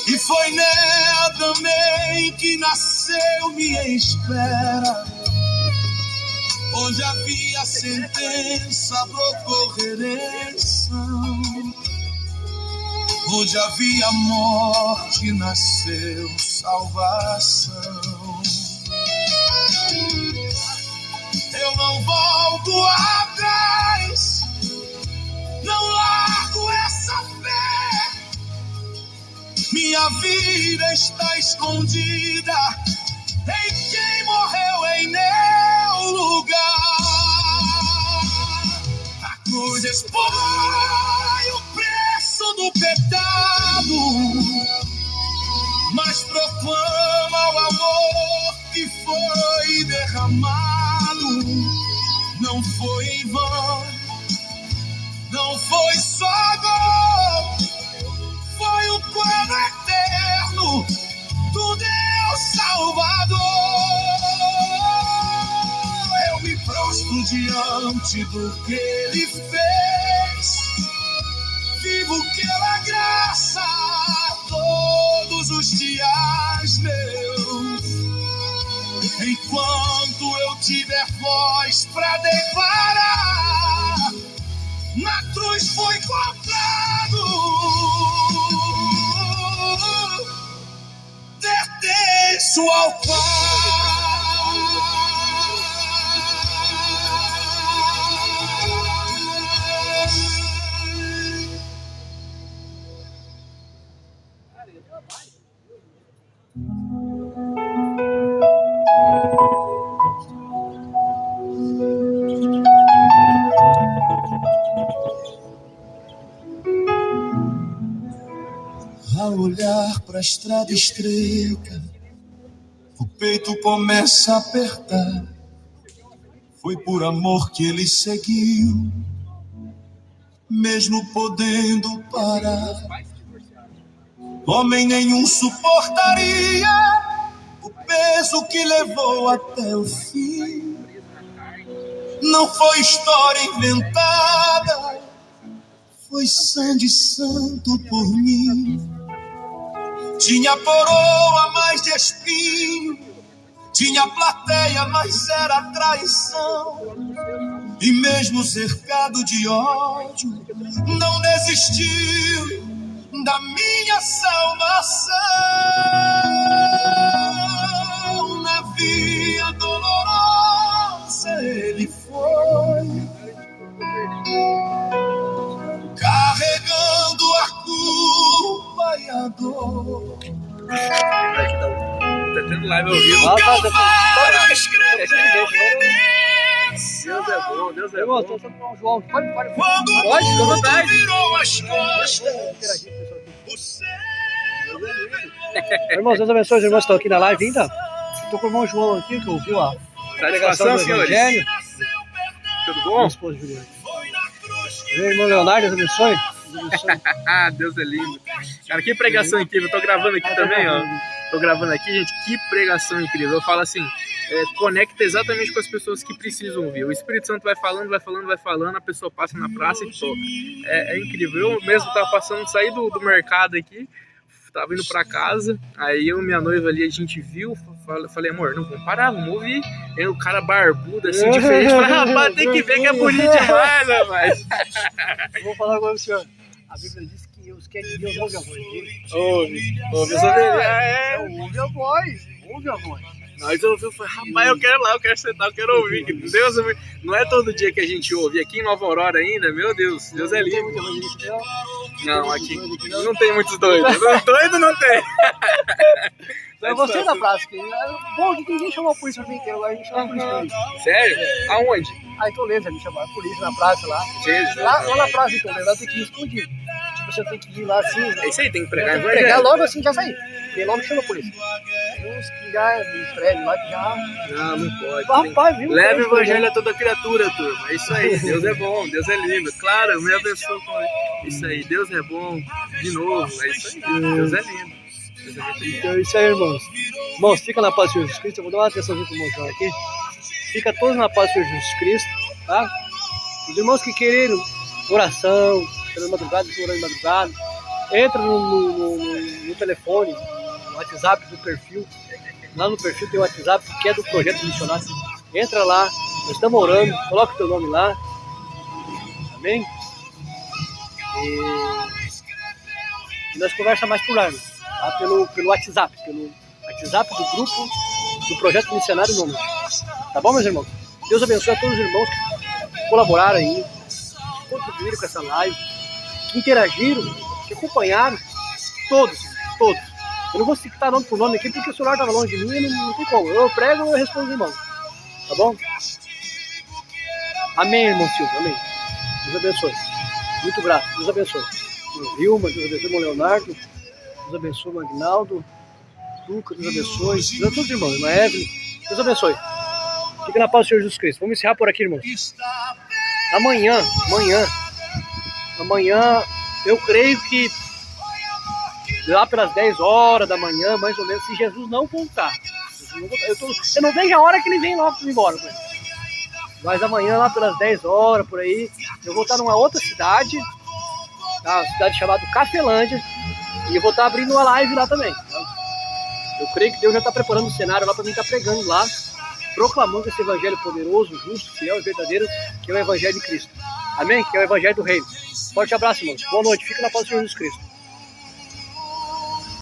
e foi nela também que nasceu minha espera. Onde havia sentença, brocou redenção. Onde havia morte, nasceu salvação. Eu não volto atrás, não largo essa fé. Minha vida está escondida em quem morreu em meu lugar. A cruz expõe o preço do pecado, mas proclama o amor que foi derramado. Não foi em vão, não foi só dor, foi o plano eterno do Deus Salvador. Eu me prostro diante do que Ele fez, vivo pela graça todos os dias meus. Enquanto eu tiver voz pra declarar, na cruz foi comprado, pertenço ao Pai. A olhar olhar pra estrada estreita, o peito começa a apertar. Foi por amor que ele seguiu, mesmo podendo parar. Homem nenhum suportaria o peso que levou até o fim. Não foi história inventada, foi sangue santo por mim. Tinha coroa mais de espinho, tinha plateia, mas era traição. E mesmo cercado de ódio, não desistiu da minha salvação. Na via dolorosa ele foi, carregando a culpa e a dor. Tá tendo live ao vivo. Deus é bom, Deus é bom. João, pode. Quando o mundo virou as costas, Irmãos, Deus abençoe os irmãos que estão aqui na live ainda. Estou com o irmão João aqui, que ouviu a pregação do Evangelho. Tudo bom? Esposa Juliana. Meu irmão Leonardo, Deus abençoe. Deus é lindo. Cara, que pregação incrível. Eu tô gravando aqui também, ó. Tô gravando aqui, gente. Que pregação incrível. Eu falo assim, conecta exatamente com as pessoas que precisam ouvir. O Espírito Santo vai falando, a pessoa passa na praça e toca. É incrível. Eu mesmo tava passando, saí do mercado aqui, tava indo pra casa, aí eu e minha noiva ali, a gente viu, falei, amor, não vamos parar, vamos ouvir. Aí o cara barbudo, assim, diferente, falei, rapaz, tem que ver que é bonito demais, rapaz. Eu vou falar com o senhor. A Bíblia diz que os que é de Deus ouvem a voz dele. Ouve Ouve a voz. Nós ouvimos, falei, rapaz, eu quero lá, eu quero sentar, eu quero ouvir. Deus, não é todo dia que a gente ouve. Aqui em Nova Aurora ainda, meu Deus, Deus é lindo. Não, aqui não tem muitos doidos. Doido não tem. Eu gostei da praça. Bom, que ninguém chamou a polícia pra mim inteiro, agora a gente chama a polícia pra mim. Sério? Aonde? Aí Toledo, me chamaram a polícia na praça lá. Jesus. Lá na praça de Toledo, lá tem que ir escondido. Tipo, você tem que ir lá assim. É isso aí, tem que pregar tem que evangelho. pregar logo assim, já sair. Porque logo chama a polícia. Tem uns que já do prédio lá que já. Não pode. Rapaz, viu? Leva o evangelho a toda criatura, turma. É isso aí. Deus é bom, Deus é lindo. Claro, me abençoe com isso aí. Deus é bom. De novo, é isso aí. Deus é lindo. Então é isso aí, irmãos. Irmãos, fica na paz do Senhor Jesus Cristo. Eu vou dar uma atençãozinha pro irmão João aqui. Fica todos na paz do Senhor Jesus Cristo, tá? Os irmãos que querem oração, orando de madrugada, entra no telefone, no WhatsApp do perfil. Lá no perfil tem o WhatsApp que é do Projeto Missionário. Entra lá, nós estamos orando, coloca o teu nome lá. Amém? E nós conversamos mais por lá, tá? Pelo WhatsApp, do grupo do Projeto Missionário Nômade. Tá bom, meus irmãos? Deus abençoe a todos os irmãos que colaboraram aí, que contribuíram com essa live, que interagiram, que acompanharam, todos. Eu não vou citar nome por nome aqui, porque o celular estava longe de mim e não tem como. Eu prego e eu respondo os irmãos. Tá bom? Amém, irmão Silvio, amém. Deus abençoe. Muito grato, Deus abençoe. Vilma, Deus abençoe, irmão Leonardo. Deus abençoe, Magnaldo. Duca, Deus abençoe. Deus abençoe todos os irmãos, irmã Evelyn. Deus abençoe. Fique na paz do Senhor Jesus Cristo. Vamos encerrar por aqui, irmãos. Amanhã, eu creio que lá pelas 10 horas da manhã, mais ou menos, se Jesus não voltar. Eu não vejo a hora que ele vem logo embora. Mas amanhã, lá pelas 10 horas, por aí, eu vou estar numa outra cidade, tá? Uma cidade chamada Cafelândia, e eu vou estar abrindo uma live lá também. Tá? Eu creio que Deus já está preparando o cenário lá para mim estar pregando lá, proclamando esse evangelho poderoso, justo, fiel e verdadeiro, que é o evangelho de Cristo. Amém? Que é o evangelho do reino. Forte abraço, irmãos. Boa noite. Fica na paz do Senhor Jesus Cristo.